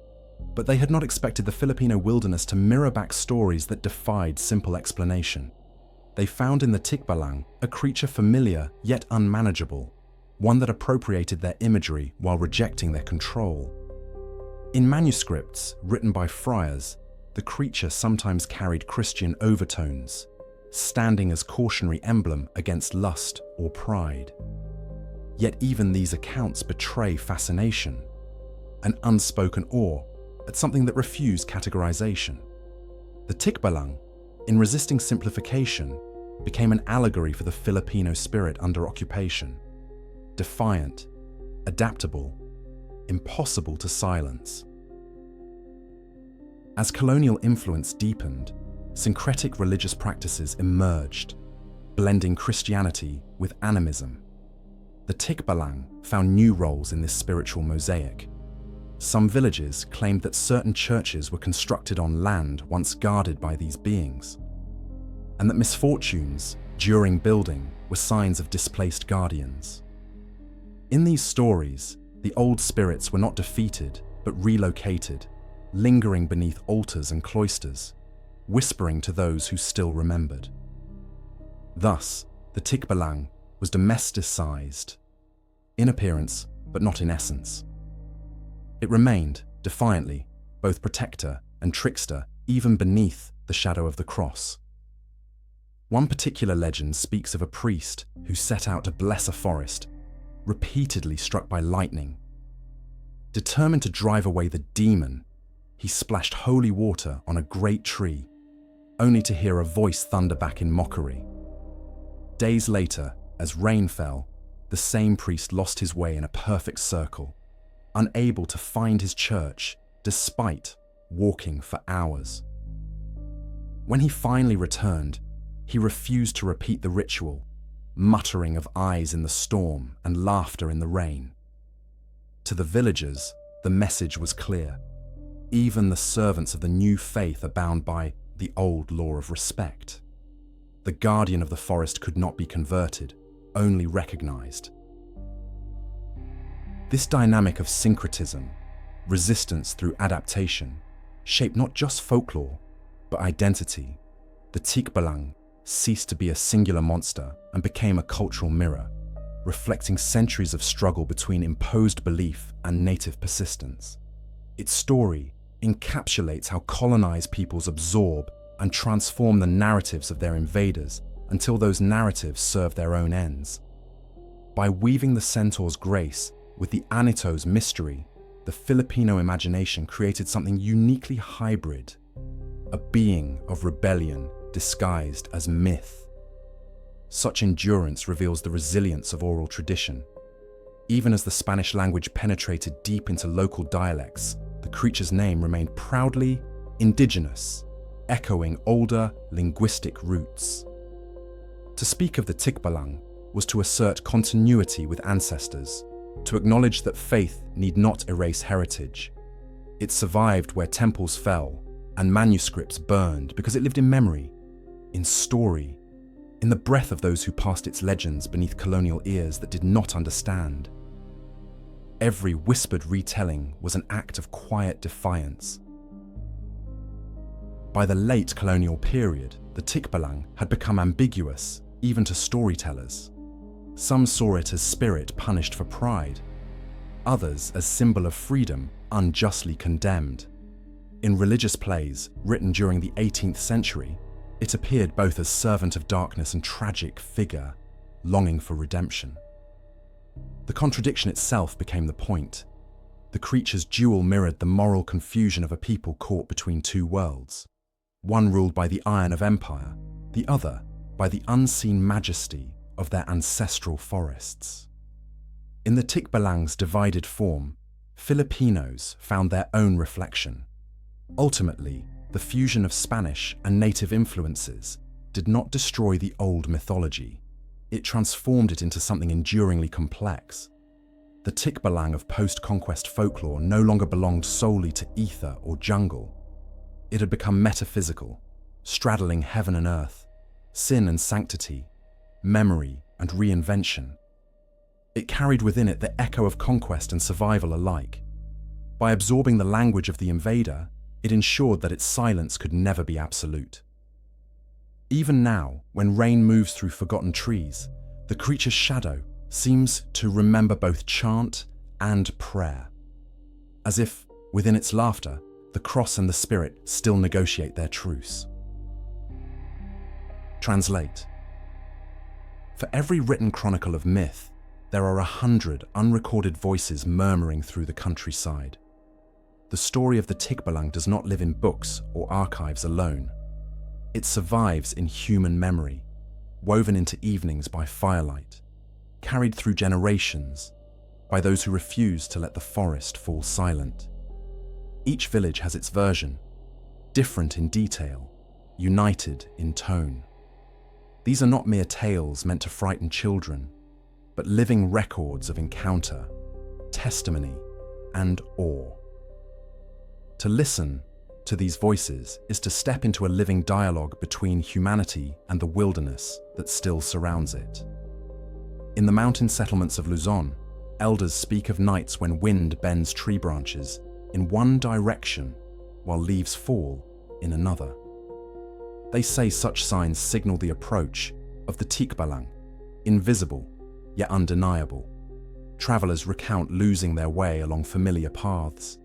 but they had not expected the Filipino wilderness to mirror back stories that defied simple explanation. They found in the Tikbalang a creature familiar yet unmanageable, one that appropriated their imagery while rejecting their control. In manuscripts written by friars, the creature sometimes carried Christian overtones, standing as cautionary emblem against lust or pride. Yet even these accounts betray fascination, an unspoken awe at something that refused categorization. The Tikbalang, in resisting simplification, became an allegory for the Filipino spirit under occupation. Defiant, adaptable, impossible to silence. As colonial influence deepened, syncretic religious practices emerged, blending Christianity with animism. The Tikbalang found new roles in this spiritual mosaic. Some villages claimed that certain churches were constructed on land once guarded by these beings, and that misfortunes during building were signs of displaced guardians. In these stories, the old spirits were not defeated, but relocated, lingering beneath altars and cloisters, whispering to those who still remembered. Thus, the Tikbalang was domesticized, in appearance, but not in essence. It remained, defiantly, both protector and trickster, even beneath the shadow of the cross. One particular legend speaks of a priest who set out to bless a forest, repeatedly struck by lightning. Determined to drive away the demon, he splashed holy water on a great tree, only to hear a voice thunder back in mockery. Days later, as rain fell, the same priest lost his way in a perfect circle, unable to find his church despite walking for hours. When he finally returned, he refused to repeat the ritual, muttering of eyes in the storm and laughter in the rain. To the villagers, the message was clear. Even the servants of the new faith are bound by the old law of respect. The guardian of the forest could not be converted, only recognized. This dynamic of syncretism, resistance through adaptation, shaped not just folklore, but identity. The Tikbalang ceased to be a singular monster and became a cultural mirror, reflecting centuries of struggle between imposed belief and native persistence. Its story encapsulates how colonized peoples absorb and transform the narratives of their invaders until those narratives serve their own ends. By weaving the centaur's grace with the Anito's mystery, the Filipino imagination created something uniquely hybrid, a being of rebellion disguised as myth. Such endurance reveals the resilience of oral tradition. Even as the Spanish language penetrated deep into local dialects, the creature's name remained proudly indigenous, echoing older linguistic roots. To speak of the Tikbalang was to assert continuity with ancestors, to acknowledge that faith need not erase heritage. It survived where temples fell and manuscripts burned because it lived in memory, in story, in the breath of those who passed its legends beneath colonial ears that did not understand. Every whispered retelling was an act of quiet defiance. By the late colonial period, the Tikbalang had become ambiguous, even to storytellers. Some saw it as spirit punished for pride, others as symbol of freedom unjustly condemned. In religious plays written during the 18th century, it appeared both as servant of darkness and tragic figure, longing for redemption. The contradiction itself became the point. The creature's duel mirrored the moral confusion of a people caught between two worlds, one ruled by the iron of empire, the other by the unseen majesty of their ancestral forests. In the Tikbalang's divided form, Filipinos found their own reflection. Ultimately, the fusion of Spanish and native influences did not destroy the old mythology. It transformed it into something enduringly complex. The Tikbalang of post-conquest folklore no longer belonged solely to ether or jungle. It had become metaphysical, straddling heaven and earth, sin and sanctity, memory and reinvention. It carried within it the echo of conquest and survival alike. By absorbing the language of the invader, it ensured that its silence could never be absolute. Even now, when rain moves through forgotten trees, the creature's shadow seems to remember both chant and prayer. As if, within its laughter, the cross and the spirit still negotiate their truce. Translate. For every written chronicle of myth, there are 100 unrecorded voices murmuring through the countryside. The story of the Tikbalang does not live in books or archives alone. It survives in human memory, woven into evenings by firelight, carried through generations by those who refuse to let the forest fall silent. Each village has its version, different in detail, united in tone. These are not mere tales meant to frighten children, but living records of encounter, testimony, and awe. To listen to these voices is to step into a living dialogue between humanity and the wilderness that still surrounds it. In the mountain settlements of Luzon, elders speak of nights when wind bends tree branches in one direction while leaves fall in another. They say such signs signal the approach of the Tikbalang, invisible yet undeniable. Travelers recount losing their way along familiar paths,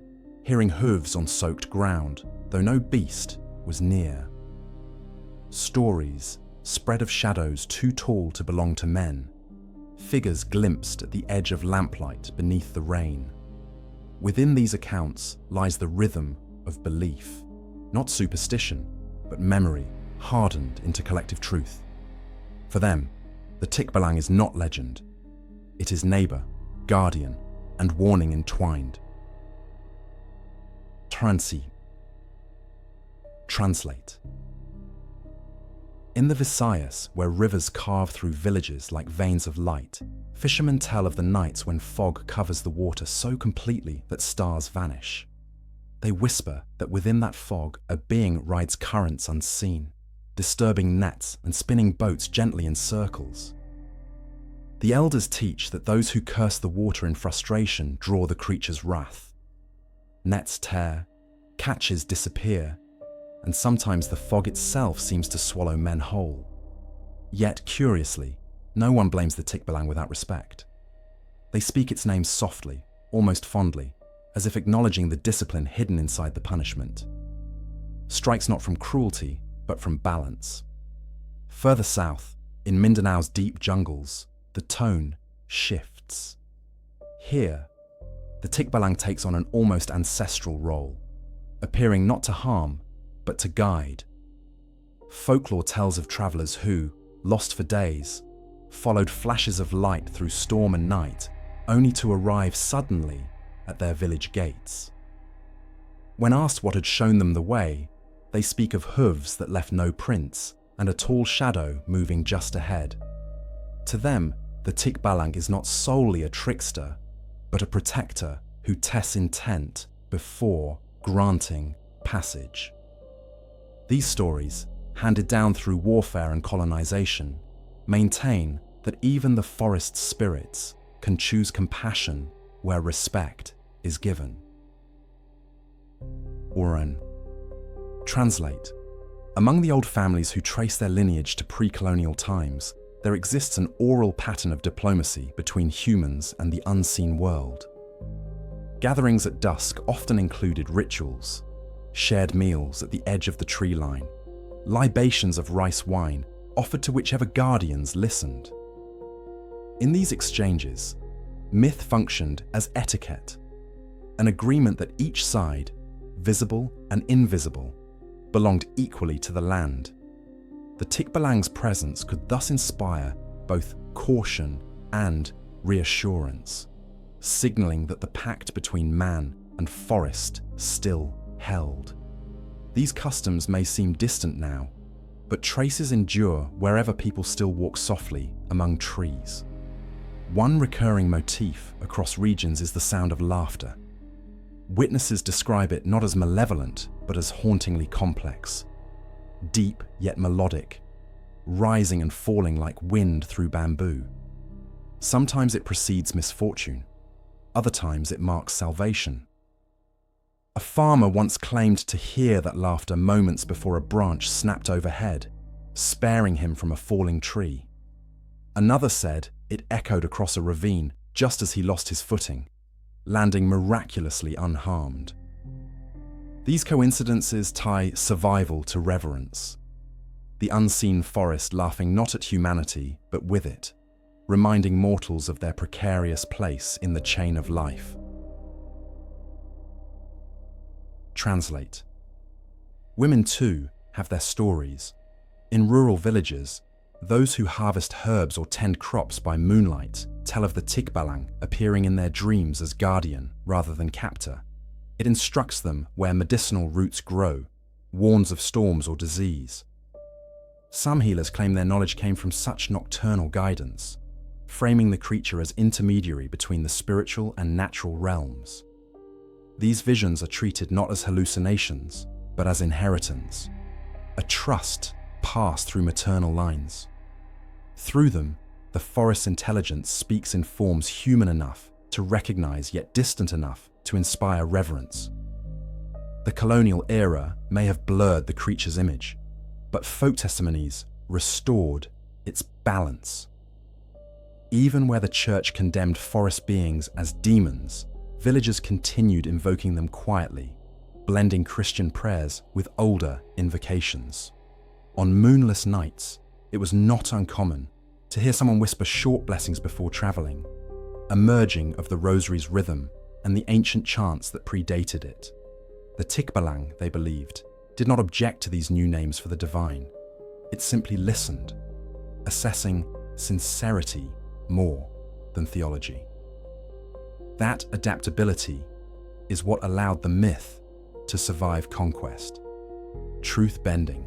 hearing hooves on soaked ground, though no beast was near. Stories spread of shadows too tall to belong to men, figures glimpsed at the edge of lamplight beneath the rain. Within these accounts lies the rhythm of belief, not superstition, but memory hardened into collective truth. For them, the Tikbalang is not legend. It is neighbor, guardian, and warning entwined. Translate. In the Visayas, where rivers carve through villages like veins of light, fishermen tell of the nights when fog covers the water so completely that stars vanish. They whisper that within that fog, a being rides currents unseen, disturbing nets and spinning boats gently in circles. The elders teach that those who curse the water in frustration draw the creature's wrath. Nets tear, catches disappear, and sometimes the fog itself seems to swallow men whole. Yet, curiously, no one blames the Tikbalang without respect. They speak its name softly, almost fondly, as if acknowledging the discipline hidden inside the punishment. Strikes not from cruelty, but from balance. Further south, in Mindanao's deep jungles, the tone shifts. Here, the Tikbalang takes on an almost ancestral role, appearing not to harm, but to guide. Folklore tells of travelers who, lost for days, followed flashes of light through storm and night, only to arrive suddenly at their village gates. When asked what had shown them the way, they speak of hooves that left no prints and a tall shadow moving just ahead. To them, the Tikbalang is not solely a trickster, but a protector who tests intent before granting passage. These stories, handed down through warfare and colonization, maintain that even the forest spirits can choose compassion where respect is given. Oren. Translate. Among the old families who trace their lineage to pre-colonial times, there exists an oral pattern of diplomacy between humans and the unseen world. Gatherings at dusk often included rituals, shared meals at the edge of the tree line, libations of rice wine offered to whichever guardians listened. In these exchanges, myth functioned as etiquette, an agreement that each side, visible and invisible, belonged equally to the land. The Tikbalang's presence could thus inspire both caution and reassurance, signaling that the pact between man and forest still held. These customs may seem distant now, but traces endure wherever people still walk softly among trees. One recurring motif across regions is the sound of laughter. Witnesses describe it not as malevolent, but as hauntingly complex. Deep yet melodic, rising and falling like wind through bamboo. Sometimes it precedes misfortune, other times it marks salvation. A farmer once claimed to hear that laughter moments before a branch snapped overhead, sparing him from a falling tree. Another said it echoed across a ravine just as he lost his footing, landing miraculously unharmed. These coincidences tie survival to reverence. The unseen forest laughing not at humanity, but with it, reminding mortals of their precarious place in the chain of life. Translate. Women too have their stories. In rural villages, those who harvest herbs or tend crops by moonlight tell of the Tikbalang appearing in their dreams as guardian rather than captor. It instructs them where medicinal roots grow, warns of storms or disease. Some healers claim their knowledge came from such nocturnal guidance, framing the creature as intermediary between the spiritual and natural realms. These visions are treated not as hallucinations, but as inheritance, a trust passed through maternal lines. Through them, the forest's intelligence speaks in forms human enough to recognize yet distant enough to inspire reverence. The colonial era may have blurred the creature's image, but folk testimonies restored its balance. Even where the church condemned forest beings as demons, villagers continued invoking them quietly, blending Christian prayers with older invocations. On moonless nights, it was not uncommon to hear someone whisper short blessings before traveling, a merging of the rosary's rhythm and the ancient chants that predated it. The Tikbalang, they believed, did not object to these new names for the divine. It simply listened, assessing sincerity more than theology. That adaptability is what allowed the myth to survive conquest, truth bending,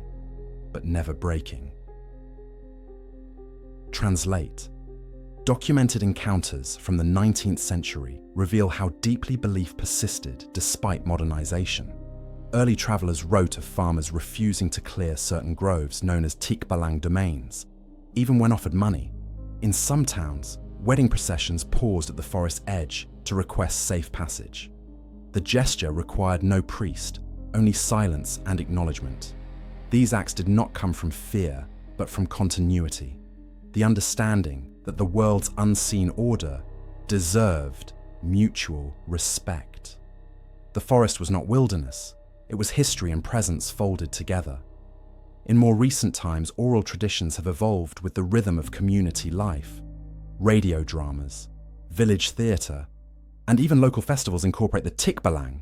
but never breaking. Translate. Documented encounters from the 19th century reveal how deeply belief persisted despite modernization. Early travelers wrote of farmers refusing to clear certain groves known as Tikbalang domains, even when offered money. In some towns, wedding processions paused at the forest's edge to request safe passage. The gesture required no priest, only silence and acknowledgement. These acts did not come from fear, but from continuity, the understanding that the world's unseen order deserved mutual respect. The forest was not wilderness, it was history and presence folded together. In more recent times, oral traditions have evolved with the rhythm of community life. Radio dramas, village theatre, and even local festivals incorporate the Tikbalang,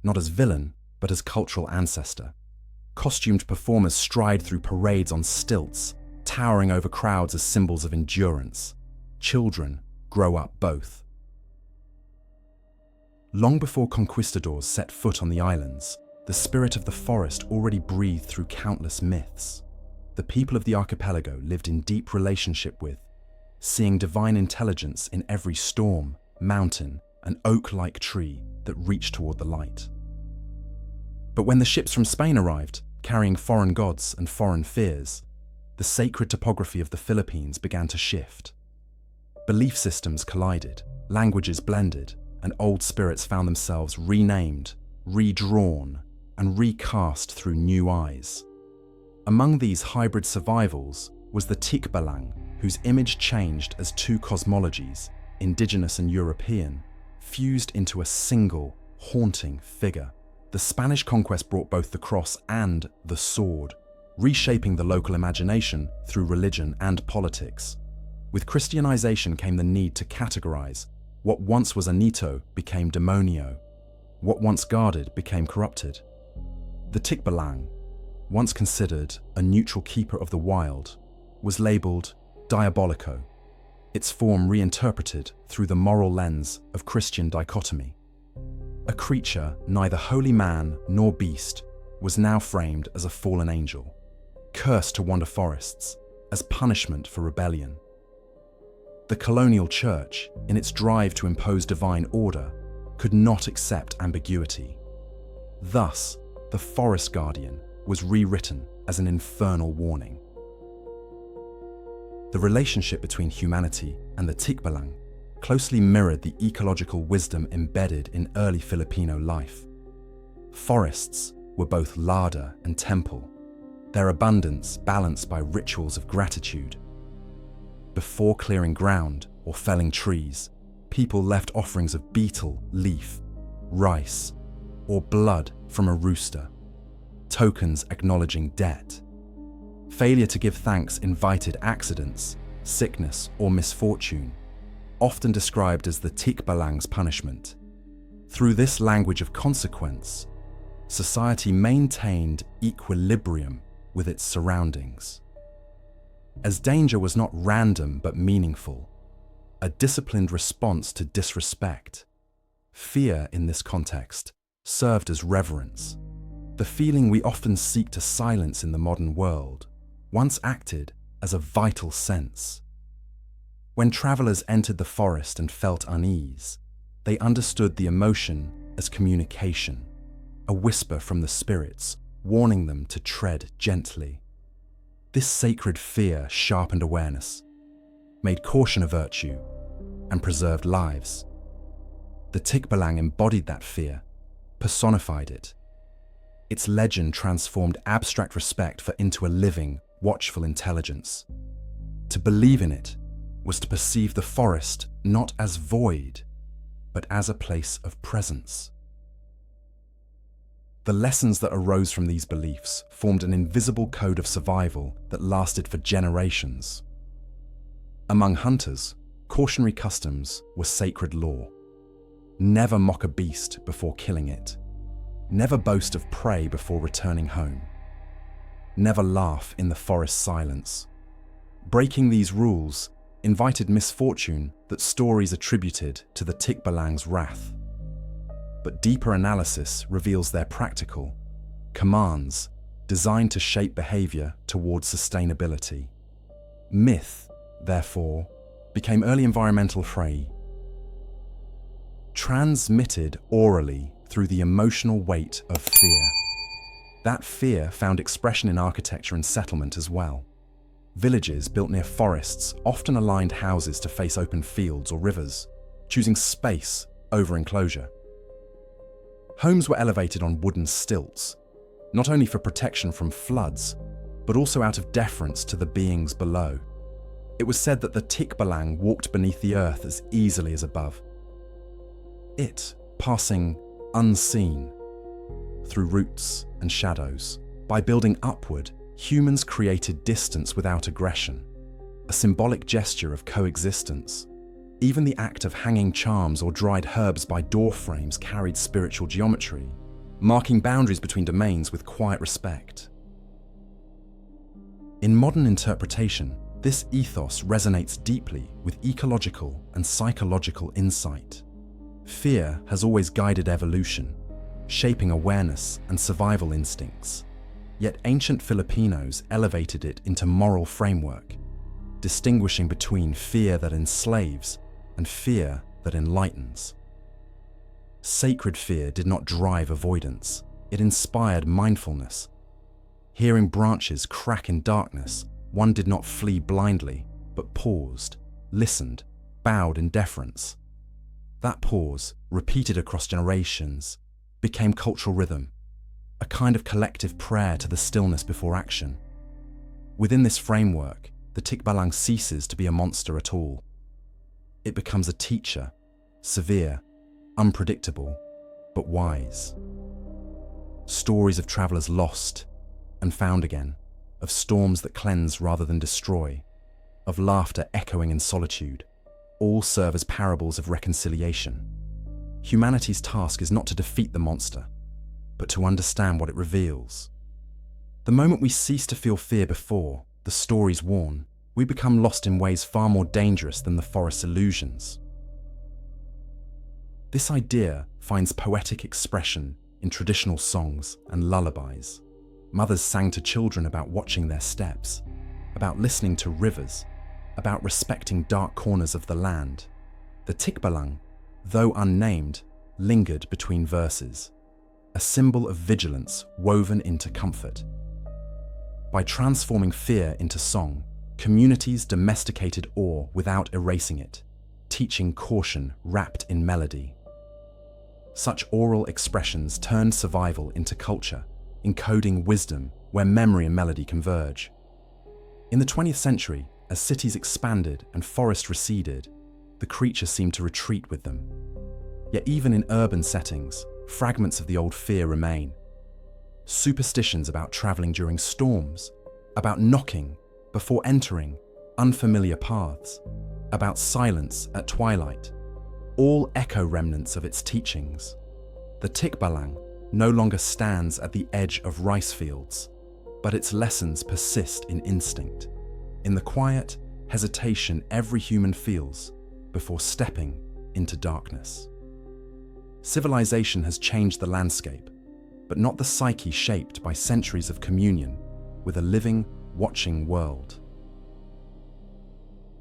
not as villain, but as cultural ancestor. Costumed performers stride through parades on stilts, towering over crowds as symbols of endurance. Children grow up both. Long before conquistadors set foot on the islands, the spirit of the forest already breathed through countless myths. The people of the archipelago lived in deep relationship with, seeing divine intelligence in every storm, mountain, and oak-like tree that reached toward the light. But when the ships from Spain arrived, carrying foreign gods and foreign fears, the sacred topography of the Philippines began to shift. Belief systems collided, languages blended, and old spirits found themselves renamed, redrawn, and recast through new eyes. Among these hybrid survivals was the Tikbalang, whose image changed as two cosmologies, indigenous and European, fused into a single, haunting figure. The Spanish conquest brought both the cross and the sword, reshaping the local imagination through religion and politics. With Christianization came the need to categorize. What once was anito became demonio. What once guarded became corrupted. The Tikbalang, once considered a neutral keeper of the wild, was labeled diabolico, its form reinterpreted through the moral lens of Christian dichotomy. A creature neither holy man nor beast was now framed as a fallen angel, cursed to wander forests as punishment for rebellion. The colonial church, in its drive to impose divine order, could not accept ambiguity. Thus, the forest guardian was rewritten as an infernal warning. The relationship between humanity and the Tikbalang closely mirrored the ecological wisdom embedded in early Filipino life. Forests were both larder and temple, their abundance balanced by rituals of gratitude. Before clearing ground or felling trees, people left offerings of beetle, leaf, rice, or blood from a rooster, tokens acknowledging debt. Failure to give thanks invited accidents, sickness, or misfortune, often described as the Tikbalang's punishment. Through this language of consequence, society maintained equilibrium with its surroundings. As danger was not random but meaningful, a disciplined response to disrespect, fear in this context served as reverence. The feeling we often seek to silence in the modern world once acted as a vital sense. When travelers entered the forest and felt unease, they understood the emotion as communication, a whisper from the spirits warning them to tread gently. This sacred fear sharpened awareness, made caution a virtue, and preserved lives. The Tikbalang embodied that fear, personified it. Its legend transformed abstract respect into a living, watchful intelligence. To believe in it was to perceive the forest not as void, but as a place of presence. The lessons that arose from these beliefs formed an invisible code of survival that lasted for generations. Among hunters, cautionary customs were sacred law. Never mock a beast before killing it. Never boast of prey before returning home. Never laugh in the forest silence. Breaking these rules invited misfortune that stories attributed to the Tikbalang's wrath. But deeper analysis reveals their practical commands designed to shape behavior towards sustainability. Myth, therefore, became early environmental fray, transmitted orally through the emotional weight of fear. That fear found expression in architecture and settlement as well. Villages built near forests often aligned houses to face open fields or rivers, choosing space over enclosure. Homes were elevated on wooden stilts, not only for protection from floods, but also out of deference to the beings below. It was said that the Tikbalang walked beneath the earth as easily as above. It, passing unseen. Through roots and shadows, by building upward, humans created distance without aggression, a symbolic gesture of coexistence. Even the act of hanging charms or dried herbs by door frames carried spiritual geometry, marking boundaries between domains with quiet respect. In modern interpretation, this ethos resonates deeply with ecological and psychological insight. Fear has always guided evolution, shaping awareness and survival instincts. Yet ancient Filipinos elevated it into moral framework, distinguishing between fear that enslaves and fear that enlightens. Sacred fear did not drive avoidance, it inspired mindfulness. Hearing branches crack in darkness, one did not flee blindly, but paused, listened, bowed in deference. That pause, repeated across generations, became cultural rhythm, a kind of collective prayer to the stillness before action. Within this framework, the Tikbalang ceases to be a monster at all. It becomes a teacher, severe, unpredictable, but wise. Stories of travelers lost and found again, of storms that cleanse rather than destroy, of laughter echoing in solitude, all serve as parables of reconciliation. Humanity's task is not to defeat the monster, but to understand what it reveals. The moment we cease to feel fear before the stories warn, we become lost in ways far more dangerous than the forest's illusions. This idea finds poetic expression in traditional songs and lullabies. Mothers sang to children about watching their steps, about listening to rivers, about respecting dark corners of the land. The Tikbalang, though unnamed, lingered between verses, a symbol of vigilance woven into comfort. By transforming fear into song, communities domesticated awe without erasing it, teaching caution wrapped in melody. Such oral expressions turned survival into culture, encoding wisdom where memory and melody converge. In the 20th century, as cities expanded and forests receded, the creature seemed to retreat with them. Yet even in urban settings, fragments of the old fear remain. Superstitions about traveling during storms, about knocking before entering unfamiliar paths, about silence at twilight, all echo remnants of its teachings. The Tikbalang no longer stands at the edge of rice fields, but its lessons persist in instinct, in the quiet hesitation every human feels before stepping into darkness. Civilization has changed the landscape, but not the psyche shaped by centuries of communion with a living, watching world.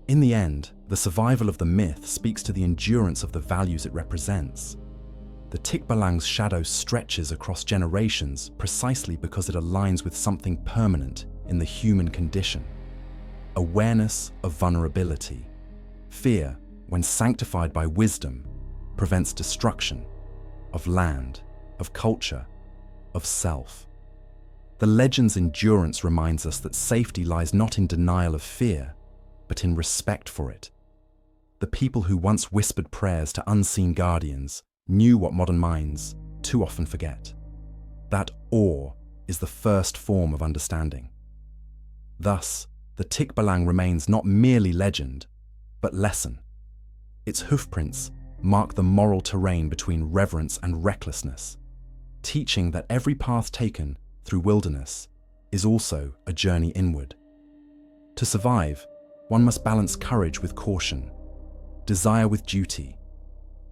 In the end, the survival of the myth speaks to the endurance of the values it represents. The Tikbalang's shadow stretches across generations precisely because it aligns with something permanent in the human condition. Awareness of vulnerability. Fear, when sanctified by wisdom, prevents destruction of land, of culture, of self. The legend's endurance reminds us that safety lies not in denial of fear, but in respect for it. The people who once whispered prayers to unseen guardians knew what modern minds too often forget. That awe is the first form of understanding. Thus, the Tikbalang remains not merely legend, but lesson. Its hoofprints mark the moral terrain between reverence and recklessness, teaching that every path taken through wilderness is also a journey inward. To survive, one must balance courage with caution, desire with duty.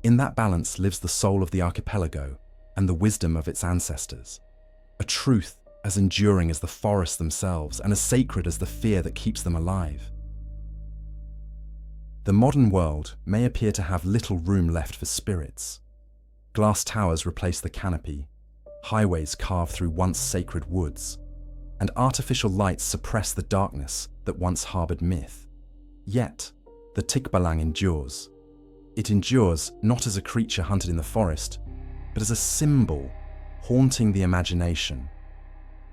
In that balance lives the soul of the archipelago and the wisdom of its ancestors, a truth as enduring as the forests themselves and as sacred as the fear that keeps them alive. The modern world may appear to have little room left for spirits. Glass towers replace the canopy, highways carve through once sacred woods, and artificial lights suppress the darkness that once harbored myth. Yet, the Tikbalang endures. It endures not as a creature hunted in the forest, but as a symbol haunting the imagination,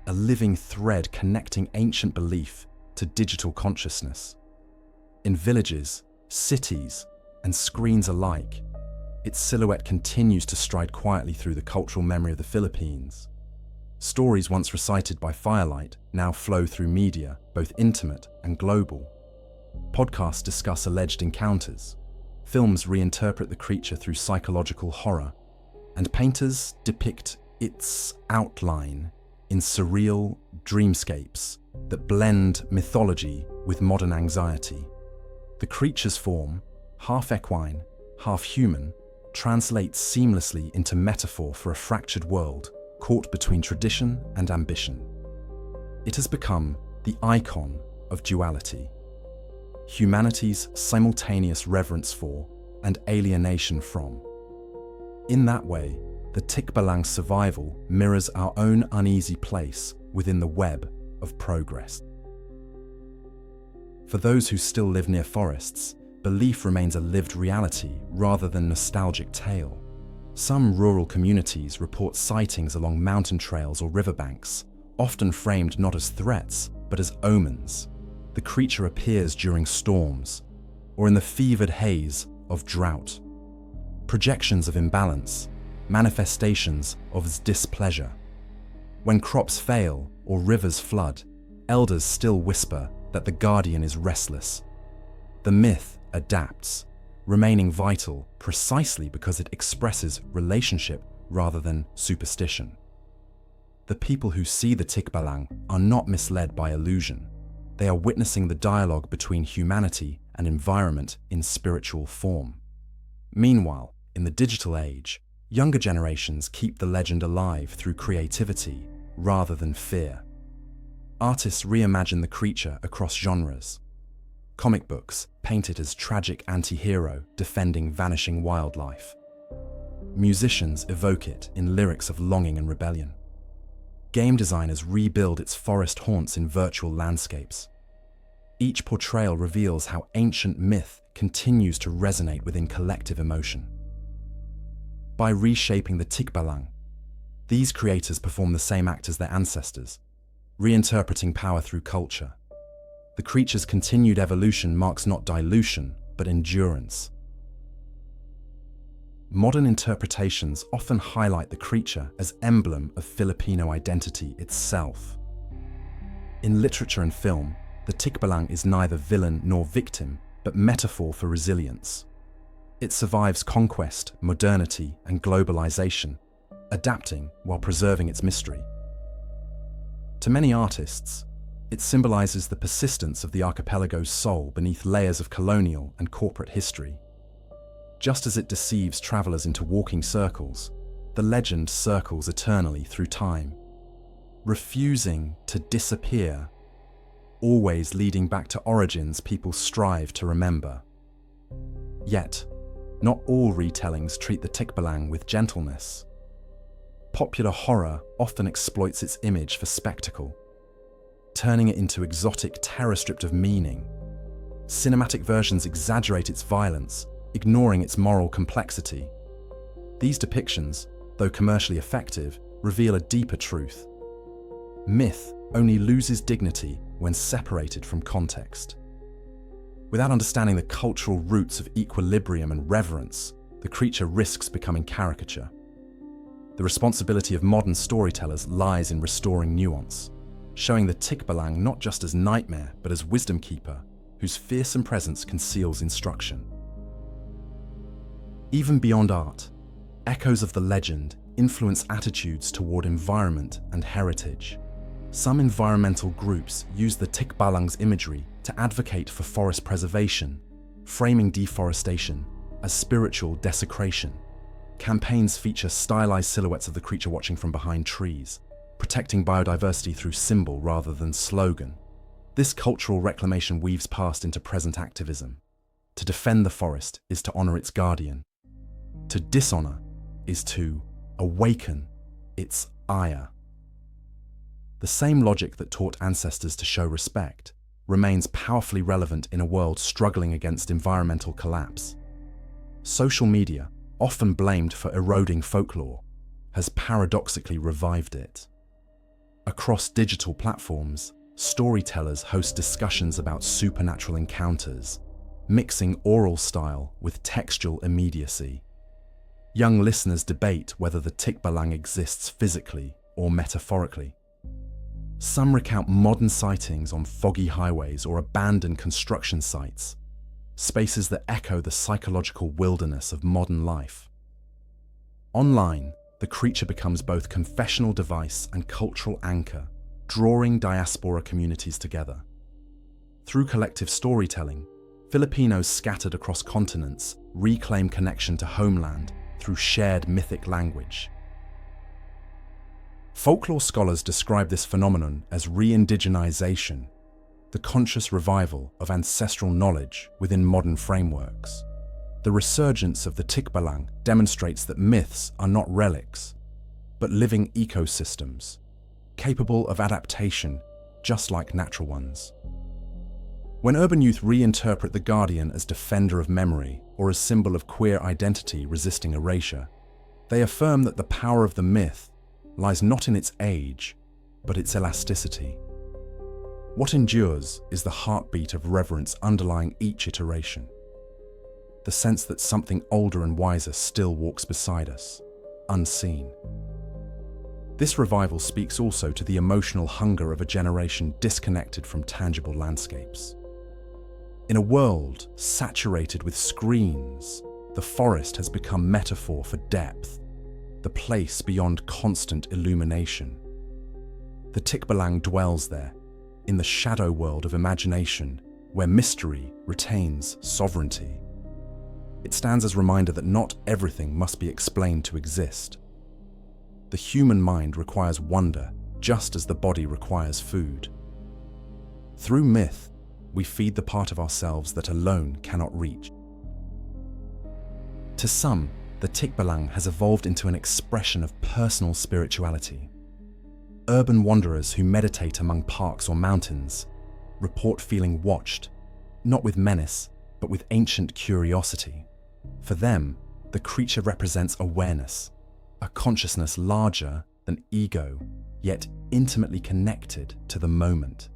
a living thread connecting ancient belief to digital consciousness. In villages, cities, and screens alike, its silhouette continues to stride quietly through the cultural memory of the Philippines. Stories once recited by firelight now flow through media, both intimate and global. Podcasts discuss alleged encounters. Films reinterpret the creature through psychological horror, and painters depict its outline in surreal dreamscapes that blend mythology with modern anxiety. The creature's form, half equine, half human, translates seamlessly into metaphor for a fractured world caught between tradition and ambition. It has become the icon of duality, humanity's simultaneous reverence for and alienation from. In that way, the Tikbalang's survival mirrors our own uneasy place within the web of progress. For those who still live near forests, belief remains a lived reality rather than nostalgic tale. Some rural communities report sightings along mountain trails or riverbanks, often framed not as threats, but as omens. The creature appears during storms, or in the fevered haze of drought. Projections of imbalance, manifestations of displeasure. When crops fail or rivers flood, elders still whisper that the guardian is restless. The myth adapts, remaining vital precisely because it expresses relationship rather than superstition. The people who see the Tikbalang are not misled by illusion. They are witnessing the dialogue between humanity and environment in spiritual form. Meanwhile, in the digital age, younger generations keep the legend alive through creativity rather than fear. Artists reimagine the creature across genres. Comic books paint it as tragic anti-hero defending vanishing wildlife. Musicians evoke it in lyrics of longing and rebellion. Game designers rebuild its forest haunts in virtual landscapes. Each portrayal reveals how ancient myth continues to resonate within collective emotion. By reshaping the Tikbalang, these creators perform the same act as their ancestors, reinterpreting power through culture. The creature's continued evolution marks not dilution, but endurance. Modern interpretations often highlight the creature as emblem of Filipino identity itself. In literature and film, the Tikbalang is neither villain nor victim, but metaphor for resilience. It survives conquest, modernity, and globalization, adapting while preserving its mystery. To many artists, it symbolizes the persistence of the archipelago's soul beneath layers of colonial and corporate history. Just as it deceives travelers into walking circles, the legend circles eternally through time, refusing to disappear, always leading back to origins people strive to remember. Yet, not all retellings treat the Tikbalang with gentleness. Popular horror often exploits its image for spectacle, turning it into exotic terror stripped of meaning. Cinematic versions exaggerate its violence, ignoring its moral complexity. These depictions, though commercially effective, reveal a deeper truth. Myth only loses dignity when separated from context. Without understanding the cultural roots of equilibrium and reverence, the creature risks becoming caricature. The responsibility of modern storytellers lies in restoring nuance, showing the Tikbalang not just as nightmare, but as wisdom keeper, whose fearsome presence conceals instruction. Even beyond art, echoes of the legend influence attitudes toward environment and heritage. Some environmental groups use the Tikbalang's imagery to advocate for forest preservation, framing deforestation as spiritual desecration. Campaigns feature stylized silhouettes of the creature watching from behind trees, protecting biodiversity through symbol rather than slogan. This cultural reclamation weaves past into present activism. To defend the forest is to honor its guardian. To dishonor is to awaken its ire. The same logic that taught ancestors to show respect remains powerfully relevant in a world struggling against environmental collapse. Social media, often blamed for eroding folklore, has paradoxically revived it. Across digital platforms, storytellers host discussions about supernatural encounters, mixing oral style with textual immediacy. Young listeners debate whether the Tikbalang exists physically or metaphorically. Some recount modern sightings on foggy highways or abandoned construction sites, spaces that echo the psychological wilderness of modern life. Online, the creature becomes both confessional device and cultural anchor, drawing diaspora communities together. Through collective storytelling, Filipinos scattered across continents reclaim connection to homeland through shared mythic language. Folklore scholars describe this phenomenon as re-indigenization, the conscious revival of ancestral knowledge within modern frameworks. The resurgence of the Tikbalang demonstrates that myths are not relics, but living ecosystems, capable of adaptation just like natural ones. When urban youth reinterpret the Guardian as defender of memory or as symbol of queer identity resisting erasure, they affirm that the power of the myth lies not in its age, but its elasticity. What endures is the heartbeat of reverence underlying each iteration. The sense that something older and wiser still walks beside us, unseen. This revival speaks also to the emotional hunger of a generation disconnected from tangible landscapes. In a world saturated with screens, the forest has become metaphor for depth, the place beyond constant illumination. The Tikbalang dwells there, in the shadow world of imagination, where mystery retains sovereignty. It stands as a reminder that not everything must be explained to exist. The human mind requires wonder, just as the body requires food. Through myth, we feed the part of ourselves that alone cannot reach. To some, the Tikbalang has evolved into an expression of personal spirituality. Urban wanderers who meditate among parks or mountains report feeling watched, not with menace, but with ancient curiosity. For them, the creature represents awareness, a consciousness larger than ego, yet intimately connected to the moment.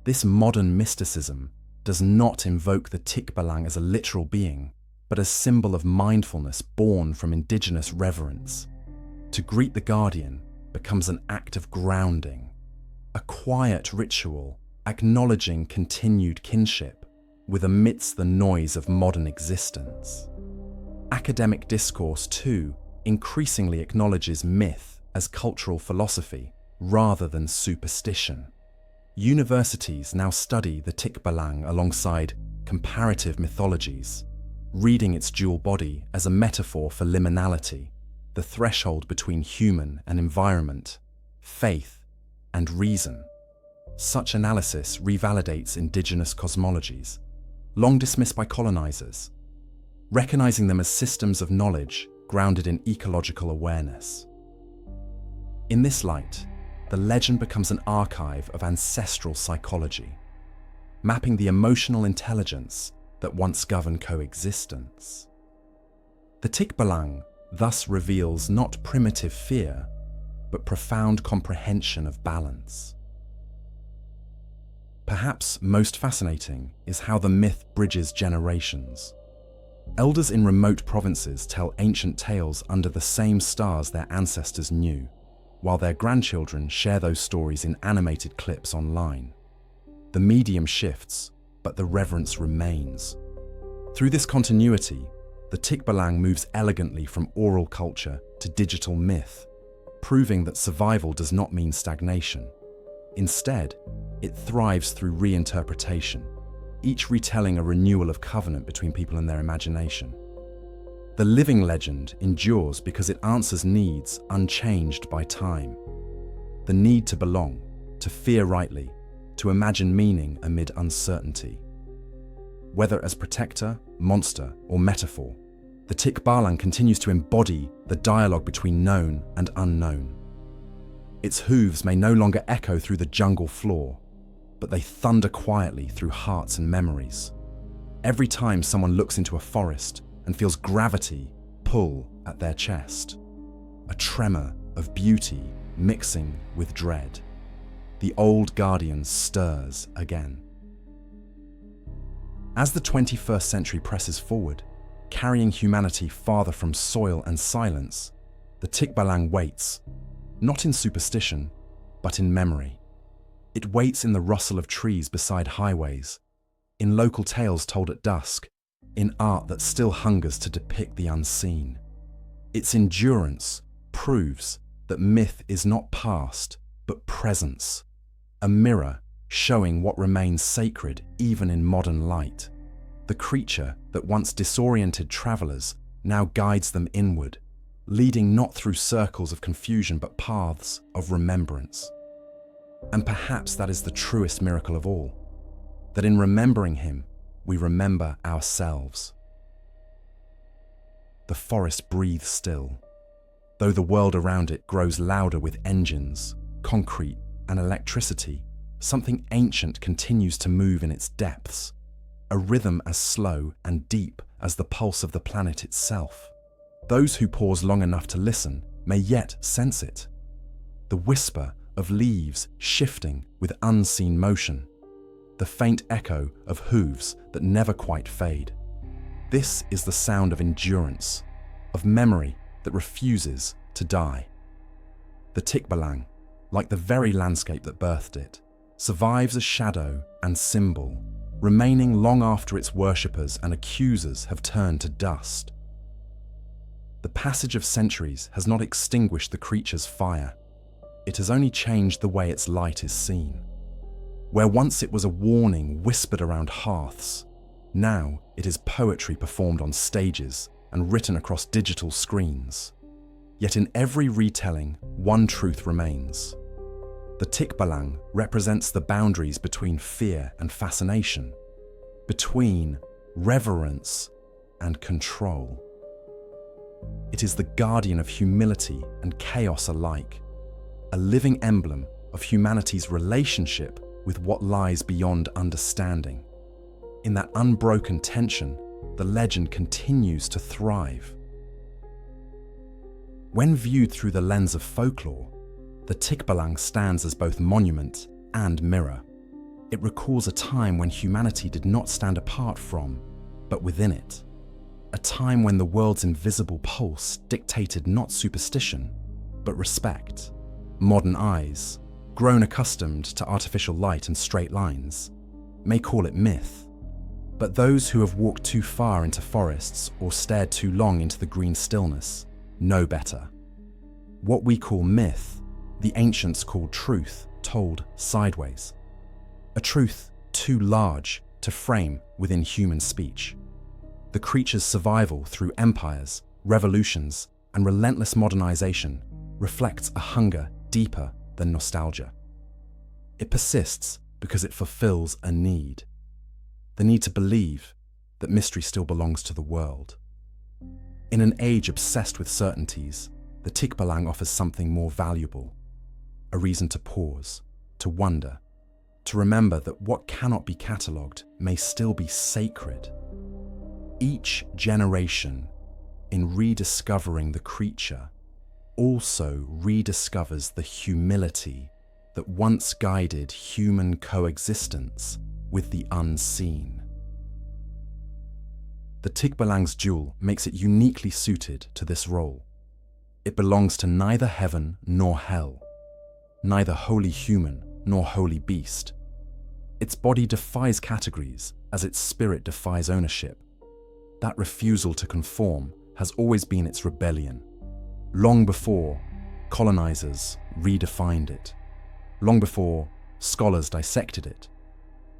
This modern mysticism does not invoke the Tikbalang as a literal being, but as symbol of mindfulness born from indigenous reverence. To greet the Guardian becomes an act of grounding, a quiet ritual acknowledging continued kinship with amidst the noise of modern existence. Academic discourse, too, increasingly acknowledges myth as cultural philosophy rather than superstition. Universities now study the Tikbalang alongside comparative mythologies, reading its dual body as a metaphor for liminality, the threshold between human and environment, faith and reason. Such analysis revalidates indigenous cosmologies, long dismissed by colonizers, recognizing them as systems of knowledge grounded in ecological awareness. In this light, the legend becomes an archive of ancestral psychology, mapping the emotional intelligence that once governed coexistence. The Tikbalang thus reveals not primitive fear, but profound comprehension of balance. Perhaps most fascinating is how the myth bridges generations. Elders in remote provinces tell ancient tales under the same stars their ancestors knew, while their grandchildren share those stories in animated clips online. The medium shifts, but the reverence remains. Through this continuity, the Tikbalang moves elegantly from oral culture to digital myth, proving that survival does not mean stagnation. Instead, it thrives through reinterpretation, each retelling a renewal of covenant between people and their imagination. The living legend endures because it answers needs unchanged by time. The need to belong, to fear rightly, to imagine meaning amid uncertainty. Whether as protector, monster, or metaphor, the Tikbalang continues to embody the dialogue between known and unknown. Its hooves may no longer echo through the jungle floor, but they thunder quietly through hearts and memories. Every time someone looks into a forest and feels gravity pull at their chest, a tremor of beauty mixing with dread, the old Guardian stirs again. As the 21st century presses forward, carrying humanity farther from soil and silence, the Tikbalang waits, not in superstition, but in memory. It waits in the rustle of trees beside highways, in local tales told at dusk, in art that still hungers to depict the unseen. Its endurance proves that myth is not past, but presence, a mirror showing what remains sacred even in modern light. The creature that once disoriented travelers now guides them inward, leading not through circles of confusion but paths of remembrance. And perhaps that is the truest miracle of all, that in remembering him, we remember ourselves. The forest breathes still, though the world around it grows louder with engines, concrete, and electricity. Something ancient continues to move in its depths, a rhythm as slow and deep as the pulse of the planet itself. Those who pause long enough to listen may yet sense it. The whisper of leaves shifting with unseen motion, the faint echo of hooves that never quite fade. This is the sound of endurance, of memory that refuses to die. The Tikbalang, like the very landscape that birthed it, survives as shadow and symbol, remaining long after its worshippers and accusers have turned to dust. The passage of centuries has not extinguished the creature's fire. It has only changed the way its light is seen. Where once it was a warning whispered around hearths, now it is poetry performed on stages and written across digital screens. Yet in every retelling, one truth remains. The Tikbalang represents the boundaries between fear and fascination, between reverence and control. It is the guardian of humility and chaos alike, a living emblem of humanity's relationship with what lies beyond understanding. In that unbroken tension, the legend continues to thrive. When viewed through the lens of folklore, the Tikbalang stands as both monument and mirror. It recalls a time when humanity did not stand apart from, but within it. A time when the world's invisible pulse dictated not superstition, but respect. Modern eyes, grown accustomed to artificial light and straight lines, may call it myth. But those who have walked too far into forests or stared too long into the green stillness know better. What we call myth, the ancients called truth, told sideways. A truth too large to frame within human speech. The creature's survival through empires, revolutions, and relentless modernization reflects a hunger deeper than nostalgia. It persists because it fulfills a need. The need to believe that mystery still belongs to the world. In an age obsessed with certainties, the Tikbalang offers something more valuable. A reason to pause, to wonder, to remember that what cannot be catalogued may still be sacred. Each generation, in rediscovering the creature, also rediscovers the humility that once guided human coexistence with the unseen. The Tikbalang's jewel makes it uniquely suited to this role. It belongs to neither heaven nor hell, neither holy human nor holy beast. Its body defies categories as its spirit defies ownership. That refusal to conform has always been its rebellion. Long before colonizers redefined it, long before scholars dissected it,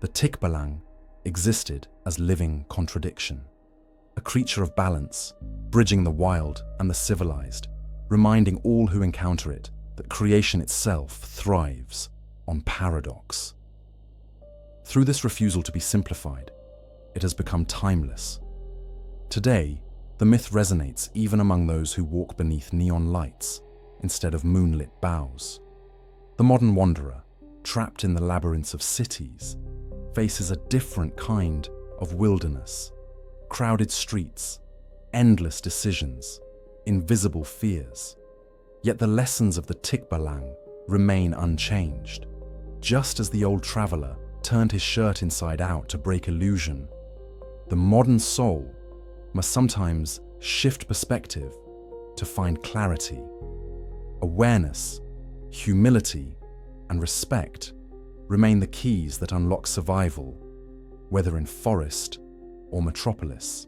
the Tikbalang existed as living contradiction. A creature of balance, bridging the wild and the civilized, reminding all who encounter it that creation itself thrives on paradox. Through this refusal to be simplified, it has become timeless. Today, the myth resonates even among those who walk beneath neon lights instead of moonlit boughs. The modern wanderer, trapped in the labyrinths of cities, faces a different kind of wilderness. Crowded streets, endless decisions, invisible fears. Yet the lessons of the Tikbalang remain unchanged. Just as the old traveler turned his shirt inside out to break illusion, the modern soul must sometimes shift perspective to find clarity. Awareness, humility, and respect remain the keys that unlock survival, whether in forest or metropolis.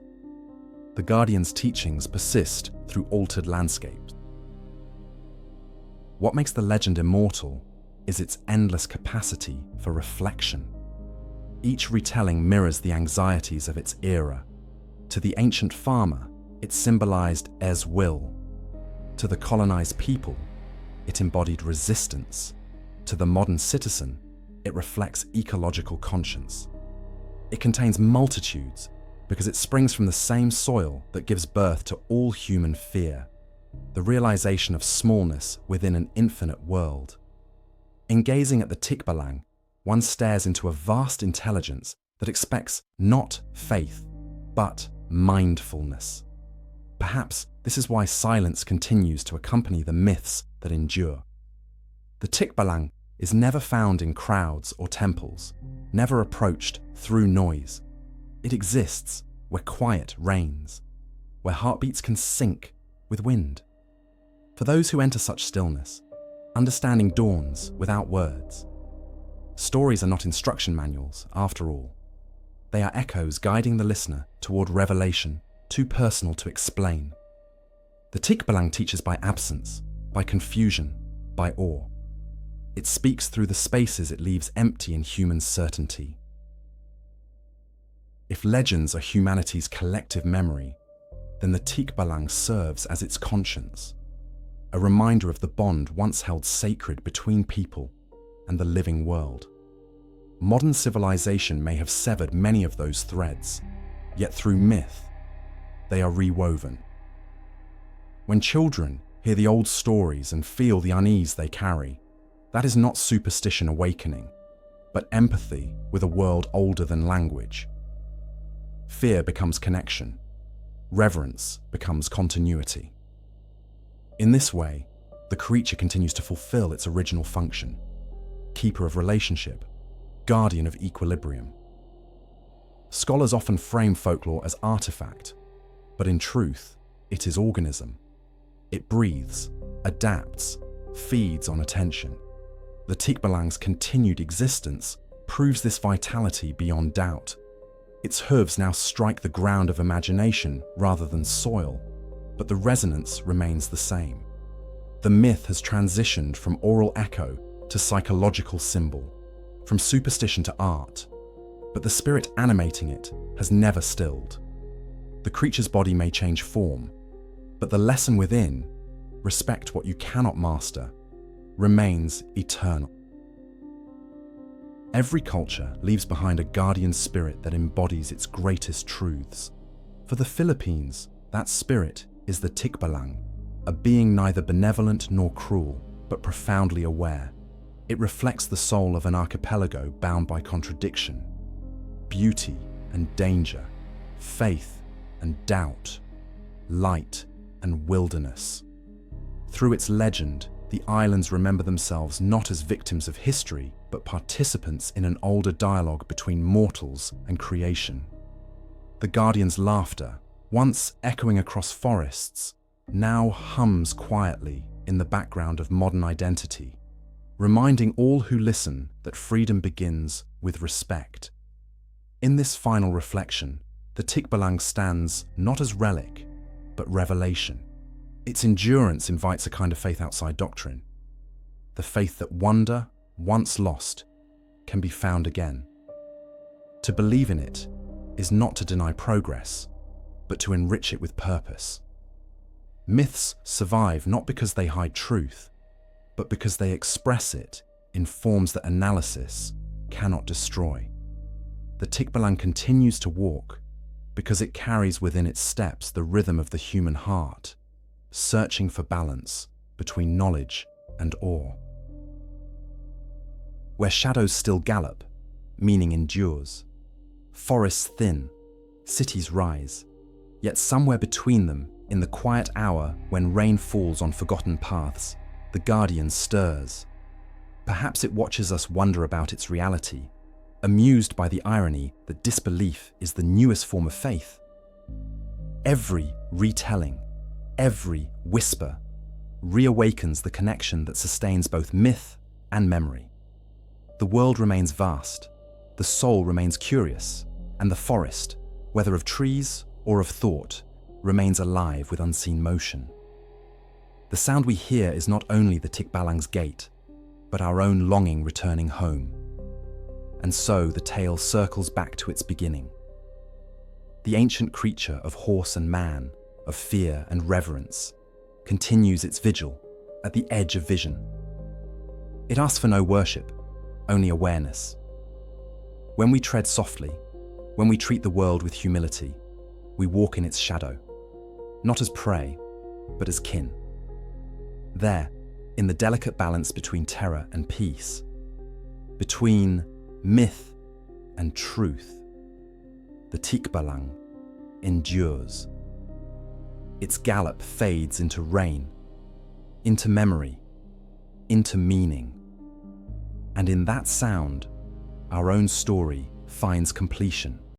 The Guardian's teachings persist through altered landscapes. What makes the legend immortal is its endless capacity for reflection. Each retelling mirrors the anxieties of its era. To the ancient farmer, it symbolized Er's will. To the colonized people, it embodied resistance. To the modern citizen, it reflects ecological conscience. It contains multitudes because it springs from the same soil that gives birth to all human fear, the realization of smallness within an infinite world. In gazing at the Tikbalang, one stares into a vast intelligence that expects not faith, but mindfulness. Perhaps this is why silence continues to accompany the myths that endure. The Tikbalang is never found in crowds or temples, never approached through noise. It exists where quiet reigns, where heartbeats can sync with wind. For those who enter such stillness, understanding dawns without words. Stories are not instruction manuals, after all. They are echoes guiding the listener toward revelation, too personal to explain. The Tikbalang teaches by absence, by confusion, by awe. It speaks through the spaces it leaves empty in human certainty. If legends are humanity's collective memory, then the Tikbalang serves as its conscience, a reminder of the bond once held sacred between people and the living world. Modern civilization may have severed many of those threads, yet through myth, they are rewoven. When children hear the old stories and feel the unease they carry, that is not superstition awakening, but empathy with a world older than language. Fear becomes connection. Reverence becomes continuity. In this way, the creature continues to fulfill its original function: keeper of relationship, guardian of equilibrium. Scholars often frame folklore as artifact, but in truth, it is organism. It breathes, adapts, feeds on attention. The Tikbalang's continued existence proves this vitality beyond doubt. Its hooves now strike the ground of imagination rather than soil, but the resonance remains the same. The myth has transitioned from oral echo to psychological symbol, from superstition to art, but the spirit animating it has never stilled. The creature's body may change form, but the lesson within, respect what you cannot master, remains eternal. Every culture leaves behind a guardian spirit that embodies its greatest truths. For the Philippines, that spirit is the Tikbalang, a being neither benevolent nor cruel, but profoundly aware. It reflects the soul of an archipelago bound by contradiction, beauty and danger, faith and doubt, light and wilderness. Through its legend, the islands remember themselves not as victims of history, but participants in an older dialogue between mortals and creation. The Guardian's laughter, once echoing across forests, now hums quietly in the background of modern identity, reminding all who listen that freedom begins with respect. In this final reflection, the Tikbalang stands not as relic, but revelation. Its endurance invites a kind of faith outside doctrine, the faith that wonder, once lost, can be found again. To believe in it is not to deny progress, but to enrich it with purpose. Myths survive not because they hide truth, but because they express it in forms that analysis cannot destroy. The Tikbalang continues to walk because it carries within its steps the rhythm of the human heart, searching for balance between knowledge and awe. Where shadows still gallop, meaning endures. Forests thin, cities rise, yet somewhere between them, in the quiet hour when rain falls on forgotten paths, the Guardian stirs. Perhaps it watches us wonder about its reality, amused by the irony that disbelief is the newest form of faith. Every retelling, every whisper, reawakens the connection that sustains both myth and memory. The world remains vast, the soul remains curious, and the forest, whether of trees or of thought, remains alive with unseen motion. The sound we hear is not only the Tikbalang's gate, but our own longing returning home. And so the tale circles back to its beginning. The ancient creature of horse and man, of fear and reverence, continues its vigil at the edge of vision. It asks for no worship, only awareness. When we tread softly, when we treat the world with humility, we walk in its shadow, not as prey, but as kin. There, in the delicate balance between terror and peace, between myth and truth, the Tikbalang endures. Its gallop fades into rain, into memory, into meaning. And in that sound, our own story finds completion.